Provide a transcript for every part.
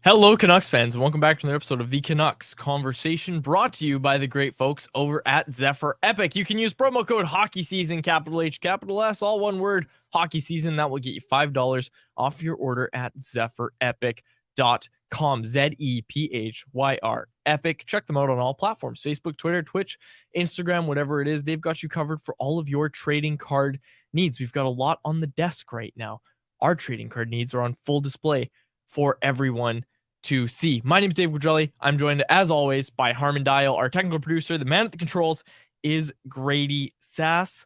Hello, Canucks fans, and welcome back to another episode of the Canucks Conversation, brought to you by the great folks over at Zephyr Epic. You can use promo code HOCKEYSEASON, capital H, capital S, all one word, Hockey Season. That will get you $5 off your order at zephyrepic.com. ZEPHYR Epic. Check them out on all platforms: Facebook, Twitter, Twitch, Instagram, whatever it is. They've got you covered for all of your trading card needs. We've got a lot on the desk right now. Our trading card needs are on full display for everyone to see. My name is Dave Quadrelli. I'm joined, as always, by Harmon Dial. Our technical producer, the man at the controls, is Grady Sass.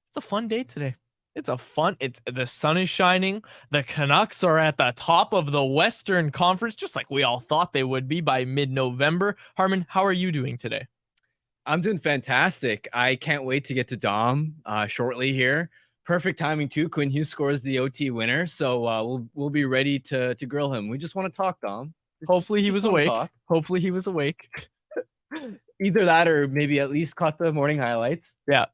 It's a fun day today. The sun is shining. The Canucks are at the top of the Western Conference, just like we all thought they would be by mid-November. Harmon, how are you doing today? I'm doing fantastic. I can't wait to get to Dom shortly here. Perfect timing too. Quinn Hughes scores the OT winner, so we'll be ready to grill him. We just want to talk, Dom. Hopefully he was awake. Hopefully he was awake. Either that or maybe at least caught the morning highlights. Yeah.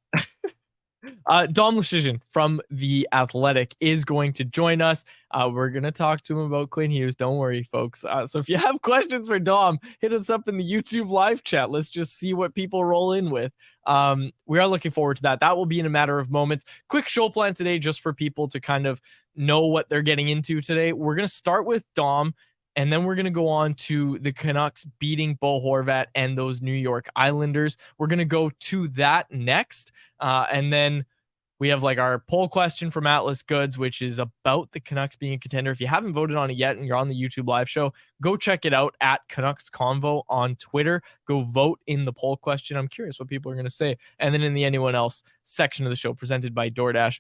Dom Luszczyszyn from The Athletic is going to join us. We're going to talk to him about Quinn Hughes. Don't worry, folks. So if you have questions for Dom, hit us up in the YouTube live chat. Let's just see what people roll in with. We are looking forward to that. That will be in a matter of moments. Quick show plan today, just for people to kind of know what they're getting into today. We're going to start with Dom, and then we're going to go on to the Canucks beating Bo Horvat and those New York Islanders. We're going to go to that next. And then we have like our poll question from Atlas Goods, which is about the Canucks being a contender. If you haven't voted on it yet and you're on the YouTube live show, go check it out at Canucks Convo on Twitter. Go vote in the poll question. I'm curious what people are going to say. And then in the anyone else section of the show presented by DoorDash,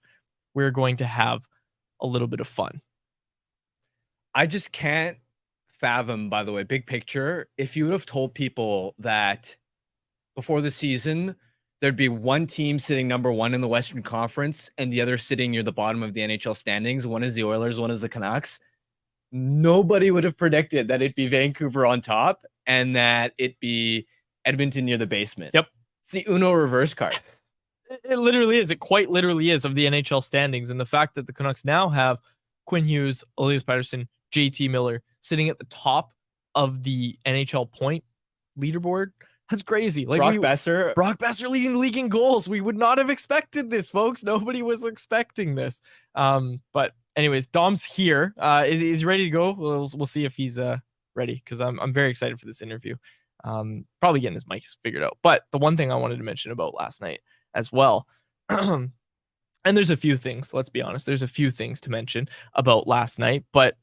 we're going to have a little bit of fun. I just can't fathom, by the way, big picture, if you would have told people that before the season there'd be one team sitting number one in the Western Conference and the other sitting near the bottom of the NHL standings. One is the Oilers, one is the Canucks. Nobody would have predicted that it'd be Vancouver on top and that it'd be Edmonton near the basement. Yep. It's the Uno reverse card. It literally is. It quite literally is, of the NHL standings. And the fact that the Canucks now have Quinn Hughes, Elias Pettersson, JT Miller sitting at the top of the NHL point leaderboard. That's crazy. Like Brock Besser leading the league in goals. We would not have expected this, folks. Nobody was expecting this. But anyways, Dom's here. Is he ready to go? We'll see if he's ready, because I'm very excited for this interview. Probably getting his mics figured out. But the one thing I wanted to mention about last night as well, and there's a few things, let's be honest, there's a few things to mention about last night, but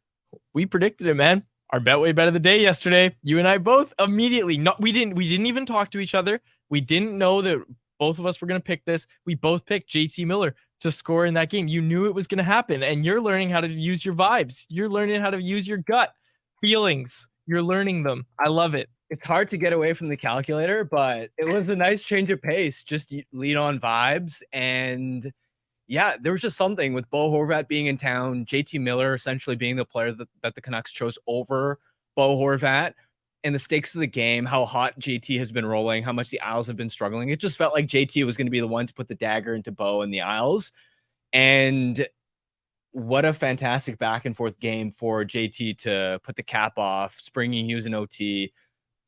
we predicted it, man. Our Betway bet of the day yesterday, you and I both immediately, we didn't even talk to each other. We didn't know that both of us were going to pick this. We both picked JT Miller to score in that game. You knew it was going to happen, and you're learning how to use your vibes. You're learning how to use your gut feelings. You're learning them. I love it. It's hard to get away from the calculator, but it was a nice change of pace. Just lead on vibes. And yeah, there was just something with Bo Horvat being in town, JT Miller essentially being the player that the Canucks chose over Bo Horvat, and the stakes of the game, how hot JT has been rolling, how much the Isles have been struggling. It just felt like JT was going to be the one to put the dagger into Bo and the Isles. And what a fantastic back and forth game for JT to put the cap off, springing Hughes and OT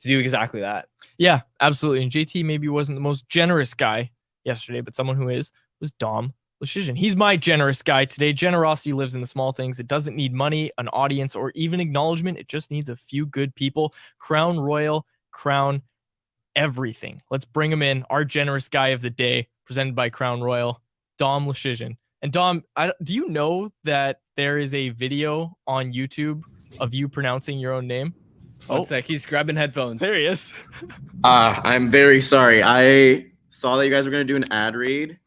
to do exactly that. Yeah, absolutely. And JT maybe wasn't the most generous guy yesterday, but someone who was Dom Luszczyszyn. He's my generous guy today. Generosity lives in the small things. It doesn't need money, an audience, or even acknowledgement. It just needs a few good people. Crown Royal, crown everything. Let's bring him in. Our generous guy of the day, presented by Crown Royal, Dom Luszczyszyn. And Dom, do you know that there is a video on YouTube of you pronouncing your own name? One sec, he's grabbing headphones. There he is. I'm very sorry. I saw that you guys were going to do an ad read.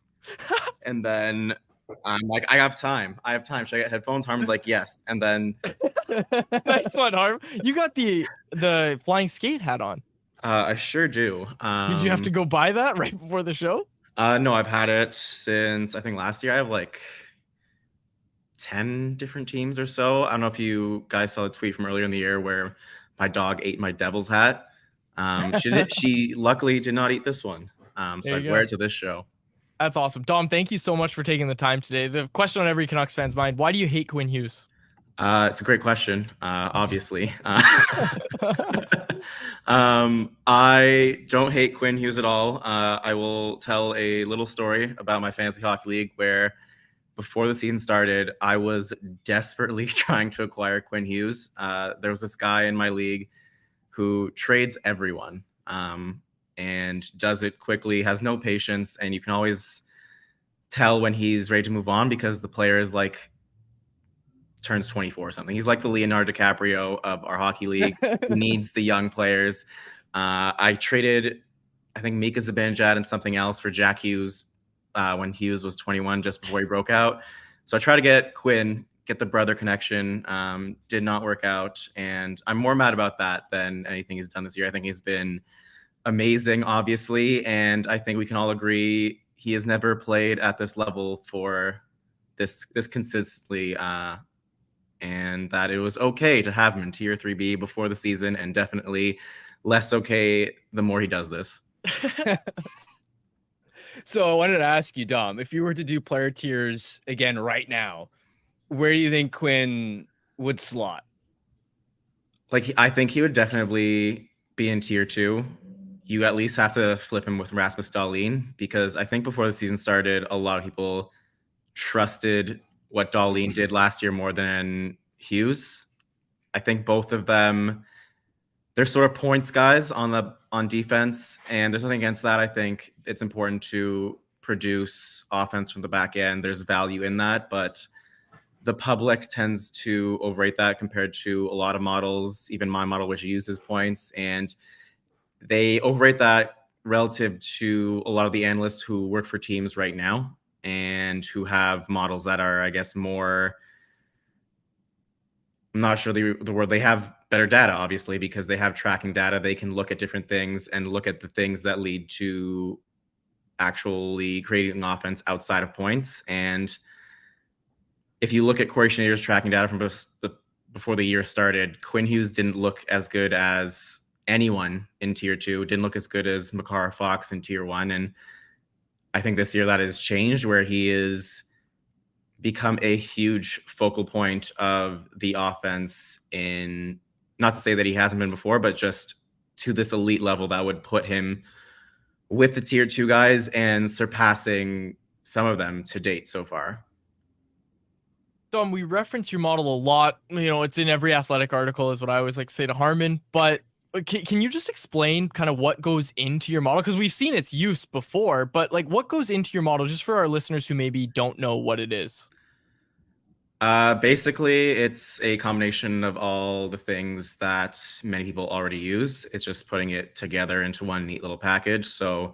And then I'm like, I have time. Should I get headphones? Harm's like, yes. And then nice one, Harm. You got the flying skate hat on. I sure do. Did you have to go buy that right before the show? No, I've had it since I think last year. I have like 10 different teams or so. I don't know if you guys saw a tweet from earlier in the year where my dog ate my Devils hat. She luckily did not eat this one. So I'd wear it to this show. That's awesome. Dom, thank you so much for taking the time today. The question on every Canucks fan's mind, why do you hate Quinn Hughes? It's a great question, obviously. I don't hate Quinn Hughes at all. I will tell a little story about my fantasy hockey league where before the season started, I was desperately trying to acquire Quinn Hughes. There was this guy in my league who trades everyone and does it quickly, has no patience, and you can always tell when he's ready to move on because the player is like turns 24 or something. He's like the Leonardo DiCaprio of our hockey league. He needs the young players. I traded, I think, Mika Zibanejad and something else for Jack Hughes when Hughes was 21, just before he broke out. So I tried to get Quinn, get the brother connection. Did not work out. And I'm more mad about that than anything he's done this year. I think he's been amazing, obviously. And I think we can all agree he has never played at this level for this consistently. And that it was okay to have him in Tier 3B before the season, and definitely less okay the more he does this. So I wanted to ask you, Dom, if you were to do player tiers again right now, where do you think Quinn would slot? Like, I think he would definitely be in Tier 2. You at least have to flip him with Rasmus Dahlin, because I think before the season started, a lot of people trusted what Dahlin did last year more than Hughes. I think both of them, they're sort of points guys on defense, and there's nothing against that. I think it's important to produce offense from the back end. There's value in that, but the public tends to overrate that compared to a lot of models, even my model, which uses points, and they overrate that relative to a lot of the analysts who work for teams right now and who have models that are, I guess, more, I'm not sure the word, they have better data, obviously, because they have tracking data. They can look at different things and look at the things that lead to actually creating an offense outside of points. And if you look at Corey Schneider's tracking data from before the year started, Quinn Hughes didn't look as good as anyone in Tier 2, didn't look as good as Makar Fox in Tier 1. And I think this year that has changed, where he is become a huge focal point of the offense, in, not to say that he hasn't been before, but just to this elite level that would put him with the Tier 2 guys and surpassing some of them to date so far. Dom, we reference your model a lot. You know, it's in every athletic article, is what I always like to say to Harmon. But can you just explain kind of what goes into your model? Because we've seen its use before, but like what goes into your model, just for our listeners who maybe don't know what it is? Basically, it's a combination of all the things that many people already use. It's just putting it together into one neat little package. So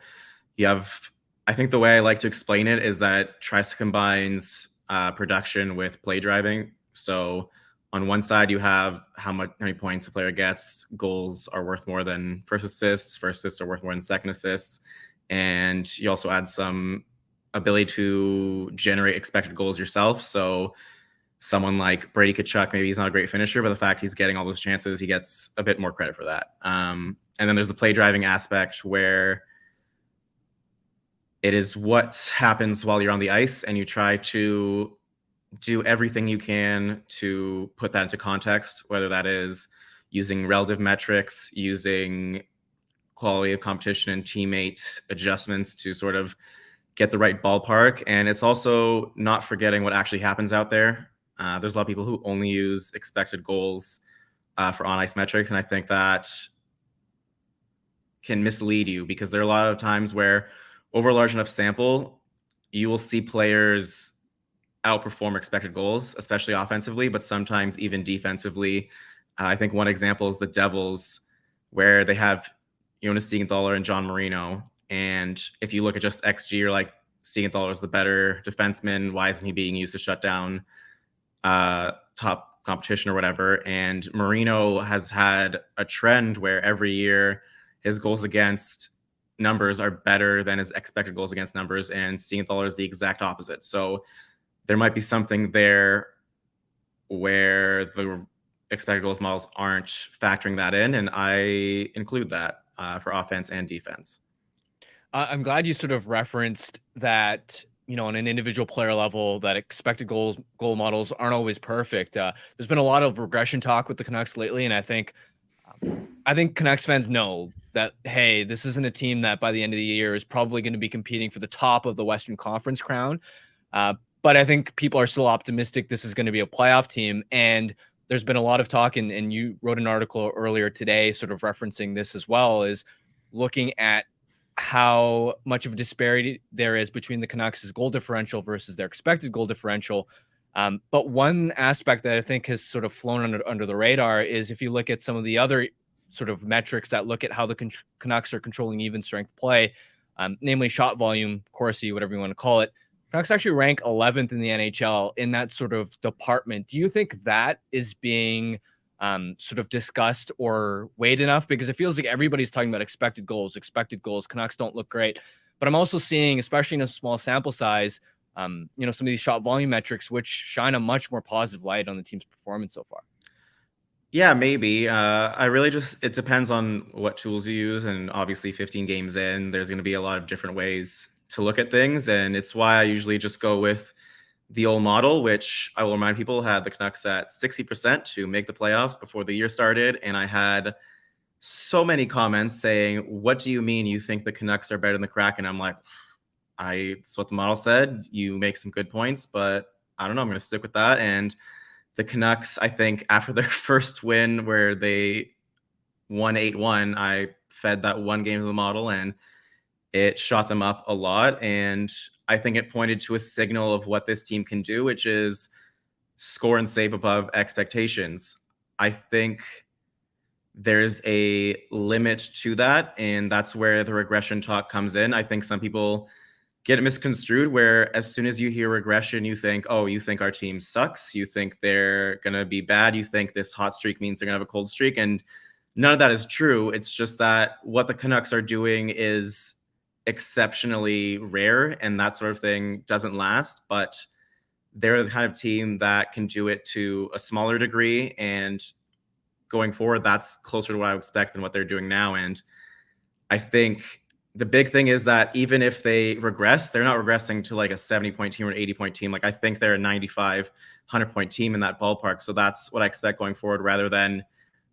you have, I think the way I like to explain it is that it tries to combine production with play driving. So on one side, you have how many points a player gets. Goals are worth more than first assists. First assists are worth more than second assists. And you also add some ability to generate expected goals yourself. So someone like Brady Tkachuk, maybe he's not a great finisher, but the fact he's getting all those chances, he gets a bit more credit for that. And then there's the play driving aspect, where it is what happens while you're on the ice, and you try to do everything you can to put that into context, whether that is using relative metrics, using quality of competition and teammate adjustments to sort of get the right ballpark. And it's also not forgetting what actually happens out there. There's a lot of people who only use expected goals for on-ice metrics, and I think that can mislead you, because there are a lot of times where over a large enough sample, you will see players outperform expected goals, especially offensively, but sometimes even defensively. I think one example is the Devils, where they have Jonas Siegenthaler and John Marino. And if you look at just XG, you're like, Siegenthaler is the better defenseman. Why isn't he being used to shut down top competition or whatever? And Marino has had a trend where every year his goals against numbers are better than his expected goals against numbers, and Siegenthaler is the exact opposite. So there might be something there where the expected goals models aren't factoring that in, and I include that for offense and defense. I'm glad you sort of referenced that on an individual player level, that expected goal models aren't always perfect. There's been a lot of regression talk with the Canucks lately, and I think Canucks fans know that, hey, this isn't a team that by the end of the year is probably going to be competing for the top of the Western Conference crown. But I think people are still optimistic this is going to be a playoff team. And there's been a lot of talk, and you wrote an article earlier today sort of referencing this as well, is looking at how much of a disparity there is between the Canucks' goal differential versus their expected goal differential. But one aspect that I think has sort of flown under the radar is if you look at some of the other sort of metrics that look at how the Canucks are controlling even strength play, namely shot volume, Corsi, whatever you want to call it. Canucks actually rank 11th in the NHL in that sort of department. Do you think that is being sort of discussed or weighed enough? Because it feels like everybody's talking about expected goals. Canucks don't look great. But I'm also seeing, especially in a small sample size, some of these shot volume metrics, which shine a much more positive light on the team's performance so far. Yeah, maybe. It depends on what tools you use. And obviously 15 games in, there's going to be a lot of different ways to look at things. And it's why I usually just go with the old model, which I will remind people had the Canucks at 60% to make the playoffs before the year started. And I had so many comments saying, what do you mean you think the Canucks are better than the Kraken? I'm like, that's what the model said. You make some good points, but I don't know. I'm going to stick with that. And the Canucks, I think after their first win where they won 8-1, I fed that one game to the model and it shot them up a lot. And I think it pointed to a signal of what this team can do, which is score and save above expectations. I think there's a limit to that, and that's where the regression talk comes in. I think some people get it misconstrued, where as soon as you hear regression, you think, oh, you think our team sucks. You think they're going to be bad. You think this hot streak means they're going to have a cold streak. And none of that is true. It's just that what the Canucks are doing is exceptionally rare, and that sort of thing doesn't last. But they're the kind of team that can do it to a smaller degree. And going forward, that's closer to what I expect than what they're doing now. And I think the big thing is that even if they regress, they're not regressing to like a 70-point team or an 80-point team. Like I think they're a 95, 100-point team in that ballpark. So that's what I expect going forward, rather than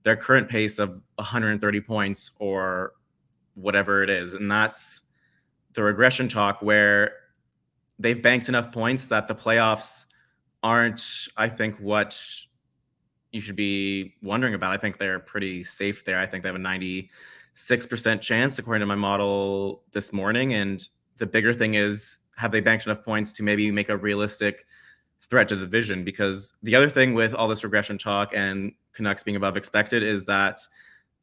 their current pace of 130 points or whatever it is. And that's the regression talk, where they've banked enough points that the playoffs aren't, I think, what you should be wondering about. I think they're pretty safe there. I think they have a 96% chance, according to my model this morning. And the bigger thing is, have they banked enough points to maybe make a realistic threat to the division? Because the other thing with all this regression talk and Canucks being above expected is that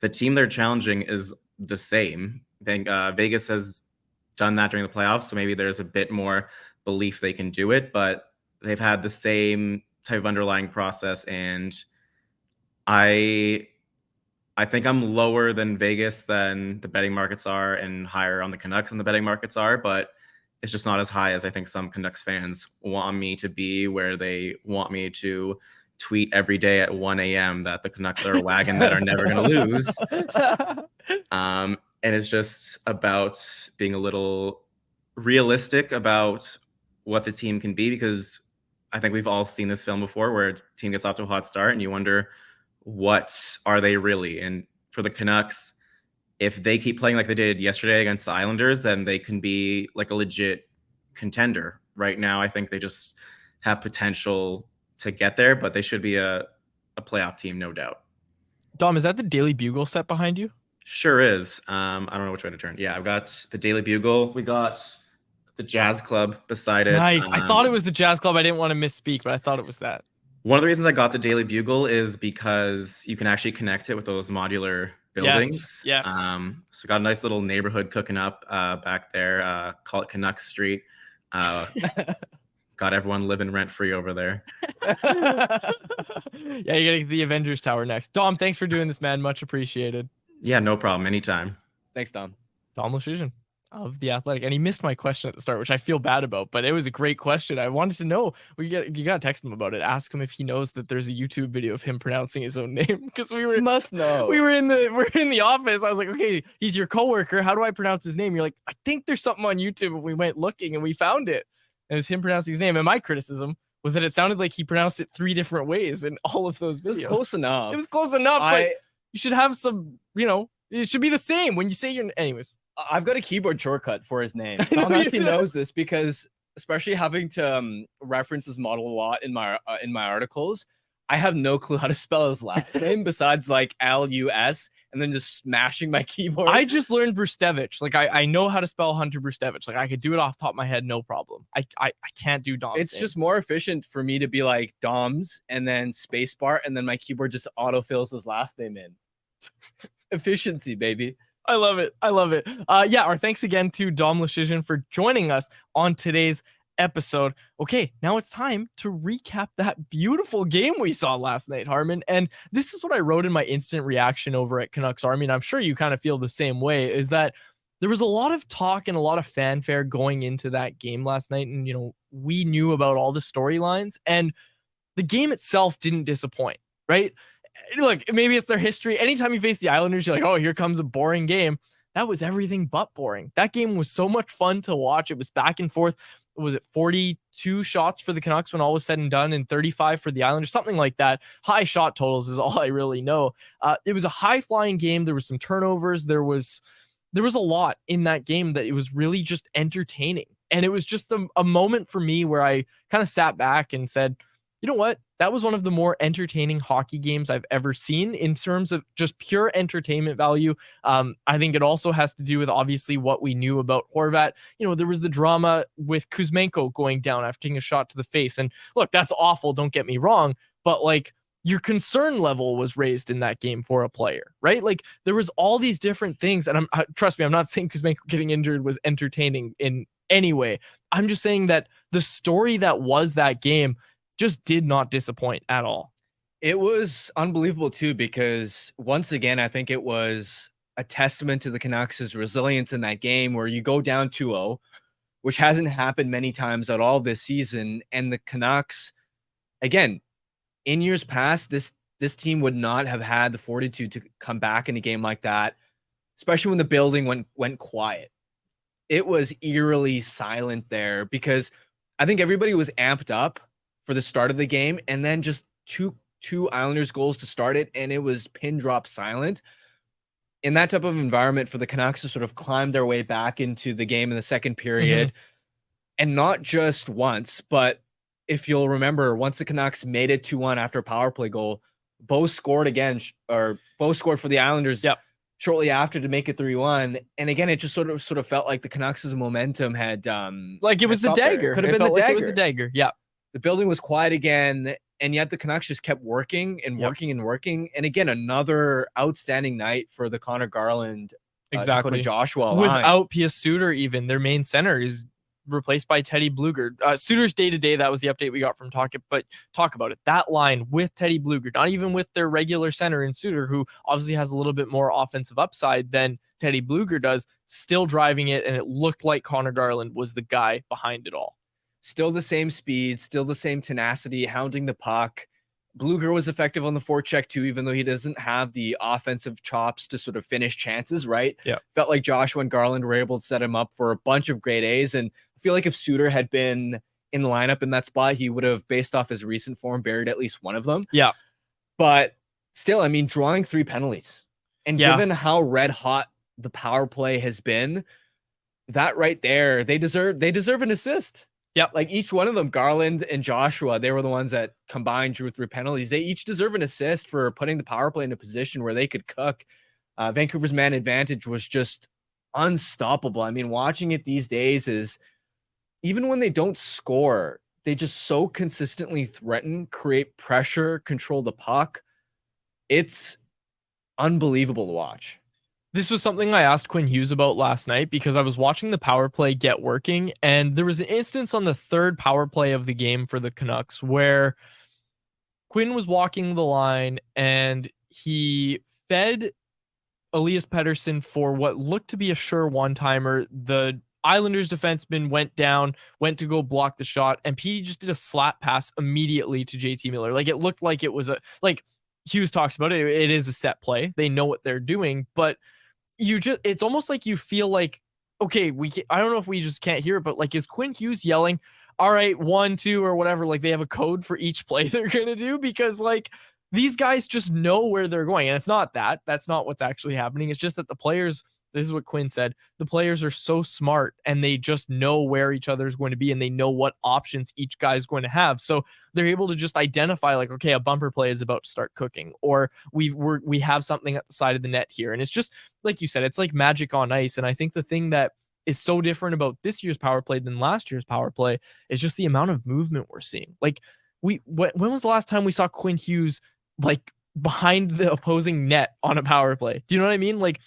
the team they're challenging is the same. I think Vegas has done that during the playoffs, so maybe there's a bit more belief they can do it, but they've had the same type of underlying process. And I think I'm lower than Vegas than the betting markets are, and higher on the Canucks than the betting markets are, but it's just not as high as I think some Canucks fans want me to be, where they want me to tweet every day at 1 a.m. that the Canucks are a wagon that are never going to lose. And it's just about being a little realistic about what the team can be, because I think we've all seen this film before, where a team gets off to a hot start and you wonder, what are they really? And for the Canucks, if they keep playing like they did yesterday against the Islanders, then they can be like a legit contender. Right now, I think they just have potential to get there, but they should be a playoff team, no doubt. Dom, is that the Daily Bugle set behind you? Sure is. I don't know which way to turn. Yeah, I've got the Daily Bugle. We got the Jazz Club beside it. Nice. I thought it was the Jazz Club. I didn't want to misspeak, but I thought it was that. One of the reasons I got the Daily Bugle is because you can actually connect it with those modular buildings. Yes. So got a nice little neighborhood cooking up back there. Call it Canucks Street. Got everyone living rent-free over there. Yeah, you're getting the Avengers Tower next. Dom, thanks for doing this, man. Much appreciated. Yeah, no problem. Anytime. Thanks, Dom. Dom Luszczyszyn of The Athletic. And he missed my question at the start, which I feel bad about, but it was a great question. I wanted to know. You got to text him about it. Ask him if he knows that there's a YouTube video of him pronouncing his own name, because He must know. we're in the office. I was like, okay, he's your coworker. How do I pronounce his name? You're like, I think there's something on YouTube. And we went looking and we found it. and it was him pronouncing his name. And my criticism was that it sounded like he pronounced it 3 different ways in all of those videos. It was close enough. It was close enough, but you should have some, it should be the same when you say your. Anyways, I've got a keyboard shortcut for his name. Tom actually knows this because, especially having to reference his model a lot in my articles, I have no clue how to spell his last name besides like Lus, and then just smashing my keyboard. I just learned Brustevich. Like I know how to spell Hunter Brustevich. Like I could do it off the top of my head, no problem. I can't do Dom's It's name. just more efficient for me to be like Dom's and then spacebar, and then my keyboard just autofills his last name in. Efficiency, baby. I love it. Our thanks again to Dom Luszczyszyn for joining us on today's episode. Okay, now it's time to recap that beautiful game we saw last night, Harman. And this is what I wrote in my instant reaction over at Canucks Army, and I'm sure you kind of feel the same way, is that there was a lot of talk and a lot of fanfare going into that game last night. And, we knew about all the storylines, and the game itself didn't disappoint, right? Look, maybe it's their history. Anytime you face the Islanders, you're like, oh, here comes a boring game. That was everything but boring. That game was so much fun to watch. It was back and forth. Was it 42 shots for the Canucks when all was said and done, and 35 for the Islanders, something like that. High shot totals is all I really know. It was a high flying game. There was some turnovers. There was a lot in that game that it was really just entertaining. And it was just a moment for me where I kind of sat back and said, you know what? That was one of the more entertaining hockey games I've ever seen in terms of just pure entertainment value. I think it also has to do with obviously what we knew about Horvat. There was the drama with Kuzmenko going down after taking a shot to the face. And look, that's awful. Don't get me wrong. But like, your concern level was raised in that game for a player, right? Like there was all these different things. And trust me, I'm not saying Kuzmenko getting injured was entertaining in any way. I'm just saying that the story that was that game just did not disappoint at all. It was unbelievable too, because once again, I think it was a testament to the Canucks' resilience in that game where you go down 2-0, which hasn't happened many times at all this season. And the Canucks, again, in years past, this team would not have had the fortitude to come back in a game like that, especially when the building went quiet. It was eerily silent there because I think everybody was amped up for the start of the game, and then just two Islanders goals to start it, and it was pin drop silent. In that type of environment for the Canucks to sort of climb their way back into the game in the second period, and not just once, but if you'll remember, once the Canucks made it 2-1 after a power play goal, Bo scored for the Islanders shortly after to make it 3-1. And again, it just sort of felt like the Canucks' momentum had like it was the dagger. Could have been the dagger. It was the dagger. Yeah. The building was quiet again, and yet the Canucks just kept working and working and working. And again, another outstanding night for the Connor Garland, Dakota Joshua line. Without Pius Suter, even their main center is replaced by Teddy Blueger. Suter's day-to-day, that was the update we got from Talk About It. That line with Teddy Blueger, not even with their regular center in Suter, who obviously has a little bit more offensive upside than Teddy Blueger does, still driving it, and it looked like Connor Garland was the guy behind it all. Still the same speed, still the same tenacity, hounding the puck. Blueger was effective on the forecheck too, even though he doesn't have the offensive chops to sort of finish chances, right? Yeah. Felt like Joshua and Garland were able to set him up for a bunch of grade A's. And I feel like if Suter had been in the lineup in that spot, he would have, based off his recent form, buried at least one of them. Yeah. But still, I mean, drawing 3 penalties. And given how red hot the power play has been, that right there, they deserve an assist. Yeah, like each one of them, Garland and Joshua, they were the ones that combined drew 3 penalties. They each deserve an assist for putting the power play in a position where they could cook. Vancouver's man advantage was just unstoppable. I mean, watching it these days is, even when they don't score, they just so consistently threaten, create pressure, control the puck. It's unbelievable to watch. This was something I asked Quinn Hughes about last night because I was watching the power play get working, and there was an instance on the third power play of the game for the Canucks where Quinn was walking the line and he fed Elias Pettersson for what looked to be a sure one-timer. The Islanders defenseman went to go block the shot, and Petey just did a slap pass immediately to JT Miller. Like, it looked like it was Hughes talks about it. It is a set play. They know what they're doing, but it's almost like you feel like, okay, I don't know if we just can't hear it, but like, is Quinn Hughes yelling, all right, 1, 2, or whatever, like they have a code for each play they're going to do, because like these guys just know where they're going. And it's not that. That's not what's actually happening. It's just that the players, this is what Quinn said, the players are so smart and they just know where each other is going to be and they know what options each guy is going to have. So they're able to just identify like, okay, a bumper play is about to start cooking, or we have something at the side of the net here. And it's just, like you said, it's like magic on ice. And I think the thing that is so different about this year's power play than last year's power play is just the amount of movement we're seeing. Like when was the last time we saw Quinn Hughes like behind the opposing net on a power play? Do you know what I mean? Like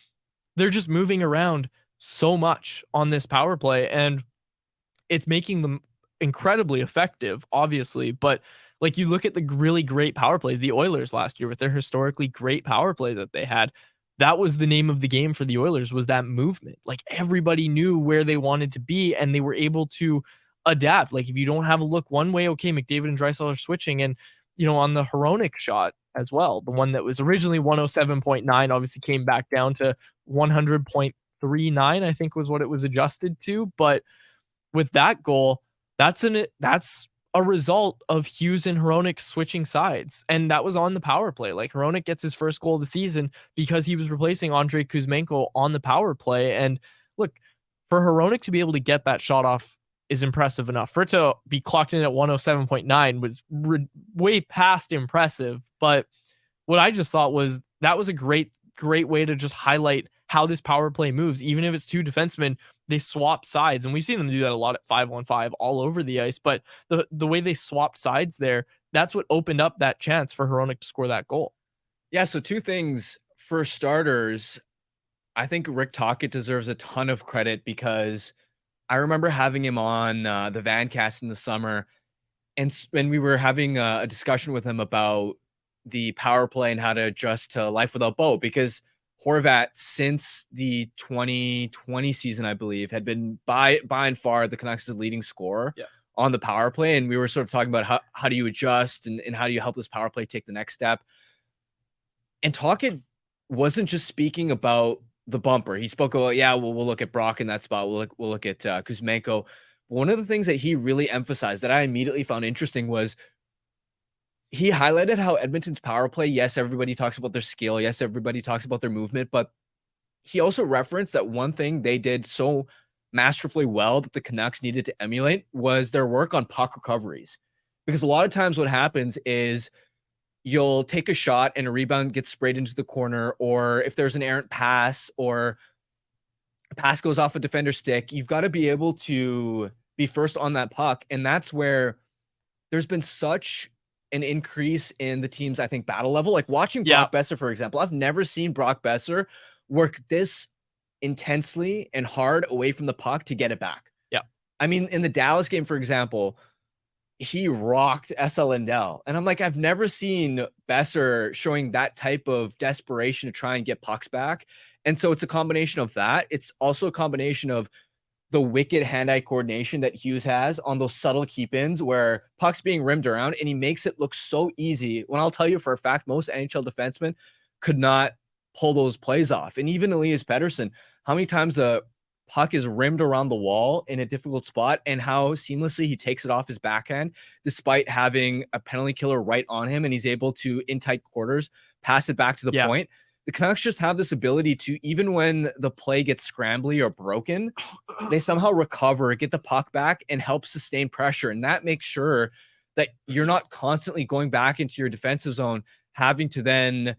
they're just moving around so much on this power play, and it's making them incredibly effective, obviously. But like you look at the really great power plays, the Oilers last year with their historically great power play that they had, that was the name of the game for the Oilers, was that movement. Like everybody knew where they wanted to be and they were able to adapt. Like if you don't have a look one way, okay, McDavid and Draisaitl are switching. And, you know, on the Hronek shot as well, the one that was originally 107.9 obviously came back down to 100.39, I think was what it was adjusted to. But with that goal, that's a result of Hughes and Hronek switching sides. And that was on the power play. Like Hronek gets his first goal of the season because he was replacing Andrei Kuzmenko on the power play. And look, for Hronek to be able to get that shot off is impressive enough. For it to be clocked in at 107.9 was way past impressive. But what I just thought was that was a great way to just highlight how this power play moves. Even if it's two defensemen, they swap sides. And we've seen them do that a lot at 5-on-5 all over the ice. But the way they swapped sides there, that's what opened up that chance for Hronek to score that goal. Yeah, so two things. For starters, I think Rick Tocchet deserves a ton of credit, because I remember having him on the Vancast in the summer, and when we were having a discussion with him about the power play and how to adjust to life without Bo, because Horvat, since the 2020 season, I believe, had been by and far the Canucks' leading scorer on the power play. And we were sort of talking about how do you adjust and how do you help this power play take the next step. And Tocchet wasn't just speaking about the bumper. He spoke about, we'll look at Brock in that spot. We'll look at Kuzmenko. One of the things that he really emphasized that I immediately found interesting was he highlighted how Edmonton's power play, yes, everybody talks about their skill. Yes, everybody talks about their movement. But he also referenced that one thing they did so masterfully well that the Canucks needed to emulate was their work on puck recoveries. Because a lot of times what happens is you'll take a shot and a rebound gets sprayed into the corner, or if there's an errant pass or a pass goes off a defender's stick, you've got to be able to be first on that puck. And that's where there's been such an increase in the team's, I think, battle level. Like watching Brock Besser, for example, I've never seen Brock Besser work this intensely and hard away from the puck to get it back. Yeah. I mean, in the Dallas game, for example, he rocked SL Lindell. And I'm like, I've never seen Besser showing that type of desperation to try and get pucks back. And so it's a combination of that. It's also a combination of the wicked hand-eye coordination that Hughes has on those subtle keep-ins where puck's being rimmed around, and he makes it look so easy. When I'll tell you for a fact, most NHL defensemen could not pull those plays off. And even Elias Pettersson, how many times a puck is rimmed around the wall in a difficult spot and how seamlessly he takes it off his backhand despite having a penalty killer right on him, and he's able to, in tight quarters, pass it back to the point. The Canucks just have this ability to, even when the play gets scrambly or broken, they somehow recover, get the puck back, and help sustain pressure. And that makes sure that you're not constantly going back into your defensive zone, having to then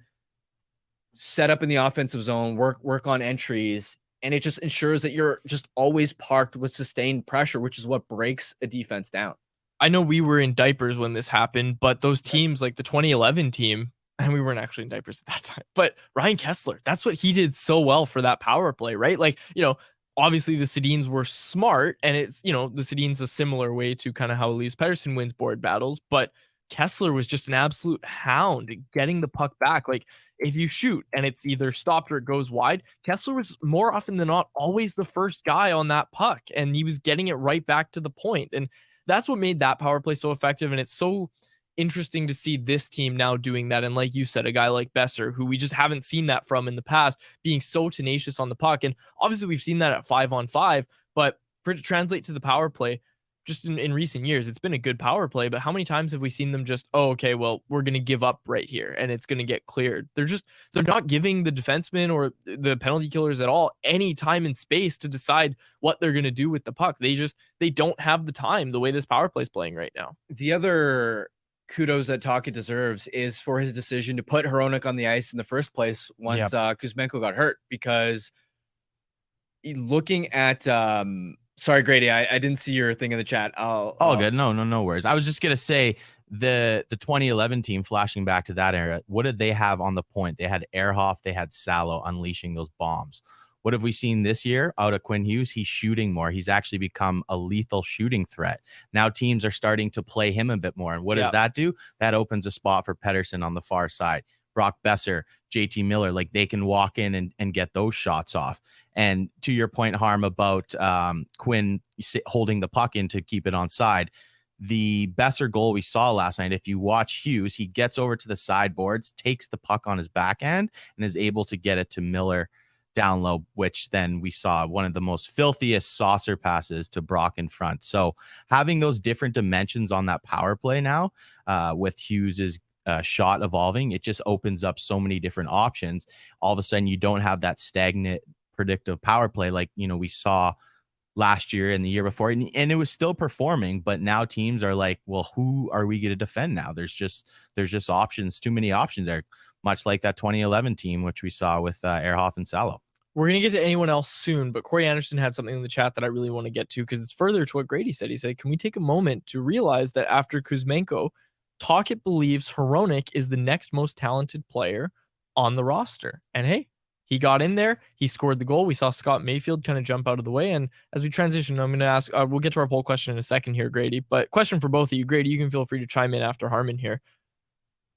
set up in the offensive zone, work on entries. And it just ensures that you're just always parked with sustained pressure, which is what breaks a defense down. I know we were in diapers when this happened, but those teams like the 2011 team, and we weren't actually in diapers at that time, but Ryan Kessler, that's what he did so well for that power play, right? Like, you know, obviously the Sedins were smart, and it's, you know, the Sedins a similar way to kind of how Elias Pettersson wins board battles, but Kessler was just an absolute hound getting the puck back. Like if you shoot and it's either stopped or it goes wide, Kessler was more often than not always the first guy on that puck, and he was getting it right back to the point. And that's what made that power play so effective. And it's so interesting to see this team now doing that. And like you said, a guy like Besser, who we just haven't seen that from in the past, being so tenacious on the puck. And obviously we've seen that at 5-on-5, but for it to translate to the power play, just in recent years, it's been a good power play, but how many times have we seen them just, oh, okay, well, we're going to give up right here and it's going to get cleared. They're not giving the defensemen or the penalty killers at all any time and space to decide what they're going to do with the puck. They don't have the time the way this power play is playing right now. The other kudos that Tocchet deserves is for his decision to put Hronek on the ice in the first place once Kuzmenko got hurt, because looking at sorry, Grady, I didn't see your thing in the chat. All good. No worries. I was just gonna say the 2011 team, flashing back to that era, what did they have on the point? They had Ehrhoff, they had Salo unleashing those bombs. What have we seen this year out of Quinn Hughes? He's shooting more. He's actually become a lethal shooting threat. Now teams are starting to play him a bit more. And what does that do? That opens a spot for Pettersson on the far side. Brock Besser, JT Miller, like they can walk in and get those shots off. And to your point, Harm, about Quinn holding the puck in to keep it on side, the Besser goal we saw last night, if you watch Hughes, he gets over to the sideboards, takes the puck on his backhand, and is able to get it to Miller down low, which then we saw one of the most filthiest saucer passes to Brock in front. So having those different dimensions on that power play now with Hughes's shot evolving, it just opens up so many different options. All of a sudden you don't have that stagnant predictive power play like, you know, we saw last year and the year before, and it was still performing, but now teams are like, well, who are we going to defend now? There's just options, too many options there, much like that 2011 team, which we saw with Ehrhoff and Salo. We're going to get to anyone else soon, but Corey Anderson had something in the chat that I really want to get to because it's further to what Grady said. He said, can we take a moment to realize that after Kuzmenko, Tocchet believes Hronek is the next most talented player on the roster? And hey, he got in there. He scored the goal. We saw Scott Mayfield kind of jump out of the way. And as we transition, I'm going to ask, we'll get to our poll question in a second here, Grady, but question for both of you. Grady, you can feel free to chime in after Harmon here.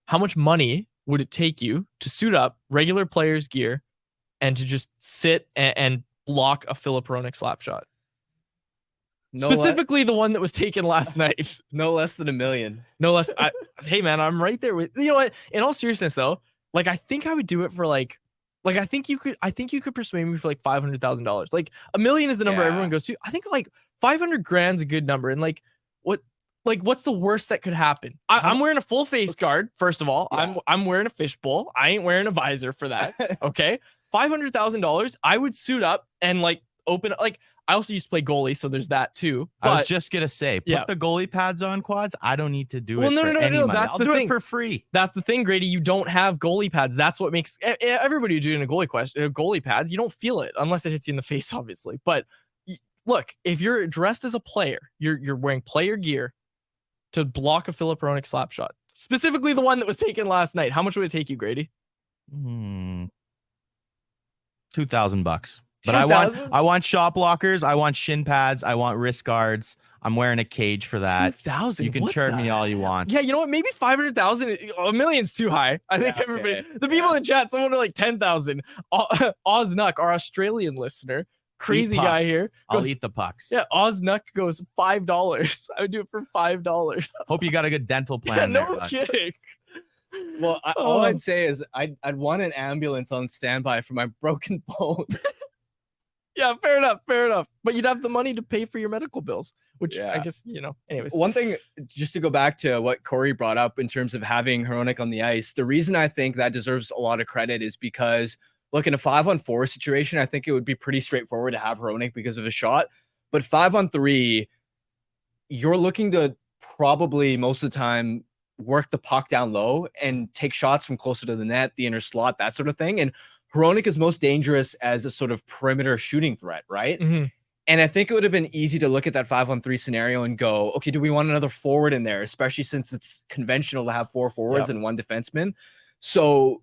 How much money would it take you to suit up regular players' gear and to just sit and block a Filip Hronek slap shot? Specifically the one that was taken last night. No less than $1 million. No less. Hey, man, I'm right there with, you know what? In all seriousness, though, like, I think I would do it for I think you could persuade me for like $500,000. Like $1 million is the number everyone goes to. I think like 500 grand's a good number. And what's the worst that could happen? I'm wearing a full face guard. First of all, I'm wearing a fishbowl. I ain't wearing a visor for that. Okay. $500,000. I would suit up and like open, like, I also used to play goalie, so there's that too. But, I was just gonna say, put the goalie pads on, Quads. I don't need to do it. No. That's I'll the do thing. it for free. That's the thing, Grady. You don't have goalie pads. That's what makes everybody doing a goalie pads. You don't feel it unless it hits you in the face, obviously. But look, if you're dressed as a player, you're wearing player gear to block a Filip Hronek slap shot, specifically the one that was taken last night. How much would it take you, Grady? $2,000. But I want shot blockers. I want shin pads. I want wrist guards. I'm wearing a cage for that. 2,000. You can chirp me all you want. Yeah, you know what? Maybe 500,000. $1 million's too high. I think everybody, the people in chat, someone are like 10,000. Oznuck, our Australian listener, crazy guy here. I'll eat the pucks. Yeah, Oznuck goes $5. I would do it for $5. Hope you got a good dental plan. Yeah, no kidding. Well, all I'd say is I'd want an ambulance on standby for my broken bone. Yeah, fair enough. But you'd have the money to pay for your medical bills, which I guess, anyways. One thing, just to go back to what Corey brought up in terms of having Hronek on the ice, the reason I think that deserves a lot of credit is because, look, in a 5-on-4 situation, I think it would be pretty straightforward to have Hronek because of his shot. But 5-on-3, you're looking to probably most of the time work the puck down low and take shots from closer to the net, the inner slot, that sort of thing. And Hronek is most dangerous as a sort of perimeter shooting threat, right? Mm-hmm. And I think it would have been easy to look at that 5-on-3 scenario and go, okay, do we want another forward in there, especially since it's conventional to have 4 forwards and 1 defenseman? So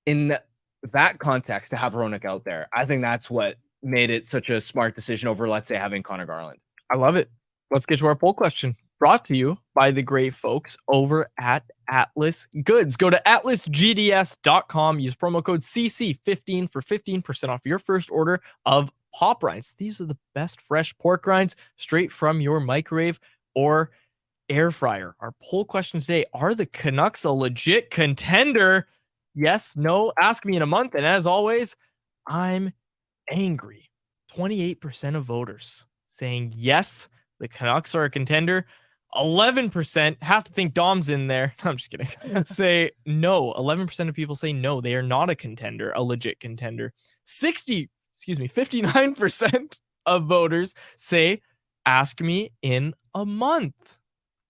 in that context, to have Hronek out there, I think that's what made it such a smart decision over, let's say, having Connor Garland. I love it. Let's get to our poll question. Brought to you by the great folks over at Atlas Goods. Go to atlasgds.com. Use promo code CC15 for 15% off your first order of pop rinds. These are the best fresh pork rinds straight from your microwave or air fryer. Our poll question today, are the Canucks a legit contender? Yes, no, ask me in a month. And as always, I'm angry. 28% of voters saying yes, the Canucks are a contender. 11%, have to think Dom's in there. I'm just kidding. Say no. 11% of people say no, they are not a contender, a legit contender. 59% of voters say, ask me in a month.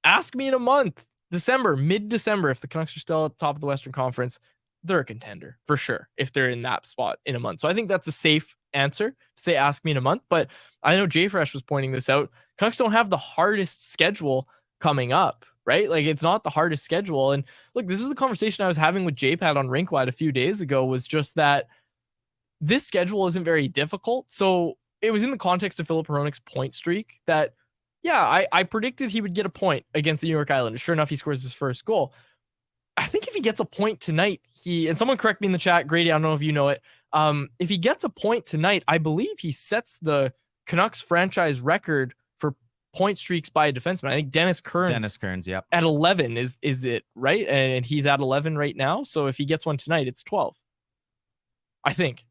Ask me in a month. December, mid-December, if the Canucks are still at the top of the Western Conference, they're a contender for sure if they're in that spot in a month. So I think that's a safe answer to say ask me in a month. But I know Jay Fresh was pointing this out. Canucks don't have the hardest schedule coming up, right? Like, it's not the hardest schedule. And look, this was the conversation I was having with JPAD on Rinkwide a few days ago, was just that this schedule isn't very difficult. So it was in the context of Filip Hronek's point streak that, yeah, I predicted he would get a point against the New York Islanders. Sure enough, he scores his first goal. I think if he gets a point tonight, and someone correct me in the chat, Grady, I don't know if you know it. If he gets a point tonight, I believe he sets the Canucks franchise record for point streaks by a defenseman. I think Dennis Kearns, yep. at 11 is it, right? And he's at 11 right now. So if he gets one tonight, it's 12. I think.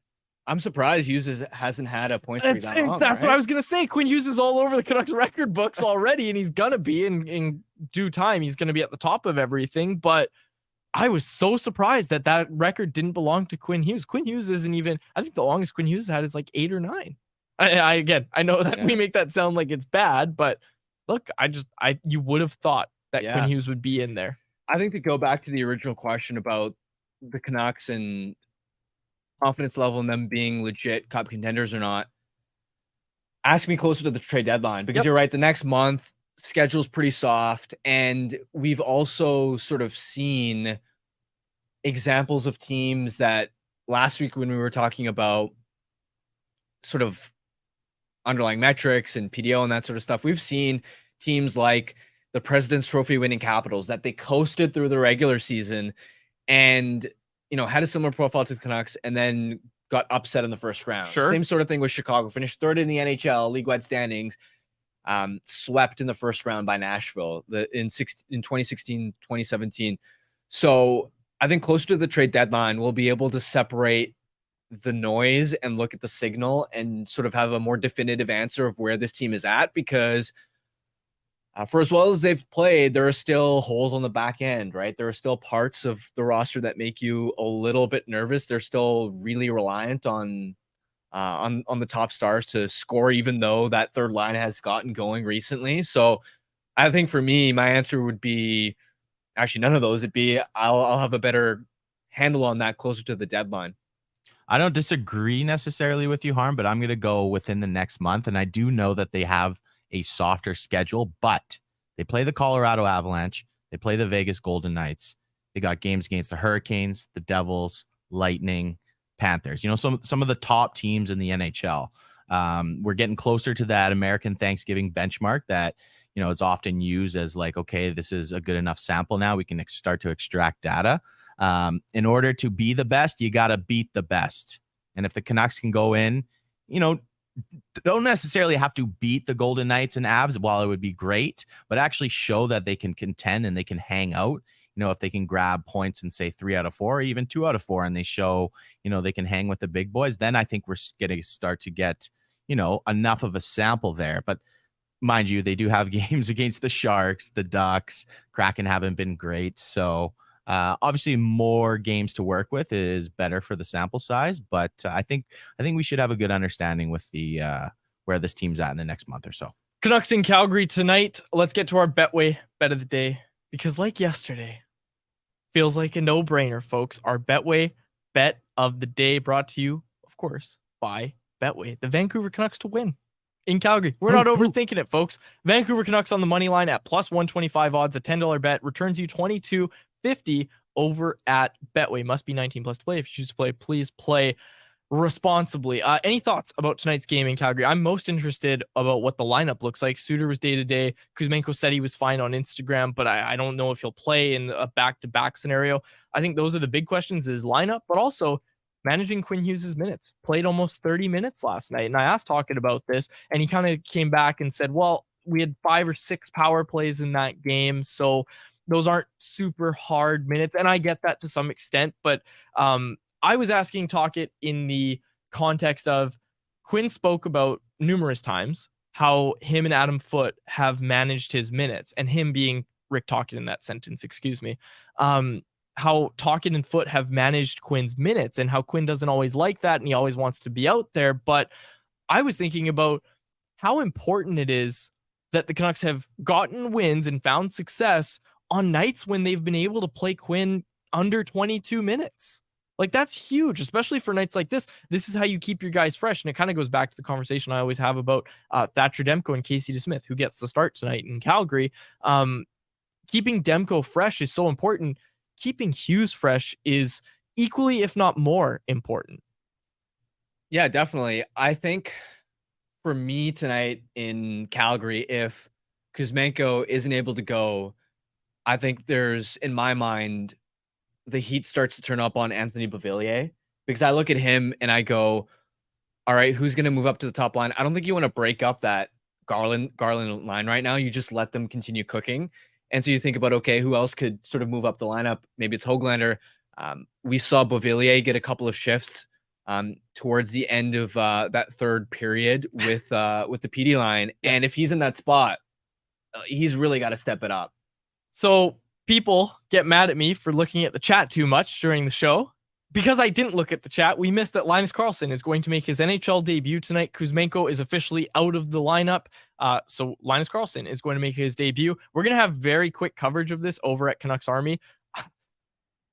I'm surprised Hughes hasn't had a point streak that long. That's what I was going to say. Quinn Hughes is all over the Canucks record books already, and he's going to be in due time. He's going to be at the top of everything, but I was so surprised that record didn't belong to Quinn Hughes. Quinn Hughes isn't even, I think the longest Quinn Hughes had is like 8 or 9. I know that we make that sound like it's bad, but look, you would have thought that Quinn Hughes would be in there. I think to go back to the original question about the Canucks and confidence level in them being legit cup contenders or not, ask me closer to the trade deadline, because you're right. The next month schedule's pretty soft. And we've also sort of seen examples of teams that last week when we were talking about sort of underlying metrics and PDO and that sort of stuff, we've seen teams like the President's Trophy winning Capitals that they coasted through the regular season and, you know, had a similar profile to the Canucks and then got upset in the first round. Sure. Same sort of thing with Chicago. Finished third in the NHL league-wide standings, swept in the first round by Nashville in 2016, 2017. So I think closer to the trade deadline, we'll be able to separate the noise and look at the signal and sort of have a more definitive answer of where this team is at, because for as well as they've played, there are still holes on the back end, right? There are still parts of the roster that make you a little bit nervous. They're still really reliant on the top stars to score, even though that third line has gotten going recently. So I think for me, my answer would be actually none of those. It'd be I'll have a better handle on that closer to the deadline. I don't disagree necessarily with you, Harm, but I'm going to go within the next month. And I do know that they have a softer schedule, but they play the Colorado Avalanche. They play the Vegas Golden Knights. They got games against the Hurricanes, the Devils, Lightning, Panthers. You know, some of the top teams in the NHL. We're getting closer to that American Thanksgiving benchmark that, you know, it's often used as like, okay, this is a good enough sample now. We can start to extract data. In order to be the best, you got to beat the best. And if the Canucks can go in, you know, don't necessarily have to beat the Golden Knights and Avs, while it would be great, but actually show that they can contend and they can hang out. You know, if they can grab points and say 3 out of 4 or even 2 out of 4, and they show, you know, they can hang with the big boys, then I think we're going to start to get, you know, enough of a sample there. But mind you, they do have games against the Sharks, the Ducks, Kraken haven't been great. So obviously more games to work with is better for the sample size, but I think we should have a good understanding with the where this team's at in the next month or so. Canucks in Calgary tonight. Let's get to our Betway bet of the day, because like yesterday, feels like a no-brainer, folks. Our Betway bet of the day brought to you, of course, by Betway. The Vancouver Canucks to win in Calgary. We're not overthinking it, folks. Vancouver Canucks on the money line at plus 125 odds. A $10 bet returns you $22.50 over at Betway. Must be 19 plus to play. If you choose to play, please play responsibly. Any thoughts about tonight's game in Calgary? I'm most interested about what the lineup looks like. Suter was day-to-day. Kuzmenko said he was fine on Instagram, but I don't know if he'll play in a back-to-back scenario. I think those are the big questions, is lineup, but also managing Quinn Hughes' minutes. Played almost 30 minutes last night, and I asked Talkett about this, and he kind of came back and said, well, we had 5 or 6 power plays in that game, so those aren't super hard minutes, and I get that to some extent, but I was asking Talkett in the context of Quinn spoke about numerous times how him and Adam Foote have managed his minutes, and him being Rick Tocchet in that sentence, excuse me. How Tocchet and Foote have managed Quinn's minutes, and how Quinn doesn't always like that, and he always wants to be out there. But I was thinking about how important it is that the Canucks have gotten wins and found success on nights when they've been able to play Quinn under 22 minutes. Like, that's huge, especially for nights like this. This is how you keep your guys fresh. And it kind of goes back to the conversation I always have about Thatcher Demko and Casey DeSmith, who gets the start tonight in Calgary. Keeping Demko fresh is so important. Keeping Hughes fresh is equally, if not more, important. Yeah, definitely. I think for me tonight in Calgary, if Kuzmenko isn't able to go, I think there's, in my mind, the heat starts to turn up on Anthony Beauvillier, because I look at him and I go, all right, who's going to move up to the top line? I don't think you want to break up that Garland line right now. You just let them continue cooking. And so you think about, okay, who else could sort of move up the lineup? Maybe it's Höglander. We saw Beauvillier get a couple of shifts towards the end of that third period with the PD line. And if he's in that spot, he's really got to step it up. So people get mad at me for looking at the chat too much during the show. Because I didn't look at the chat, we missed that Linus Karlsson is going to make his NHL debut tonight. Kuzmenko is officially out of the lineup. So Linus Karlsson is going to make his debut. We're going to have very quick coverage of this over at Canucks Army.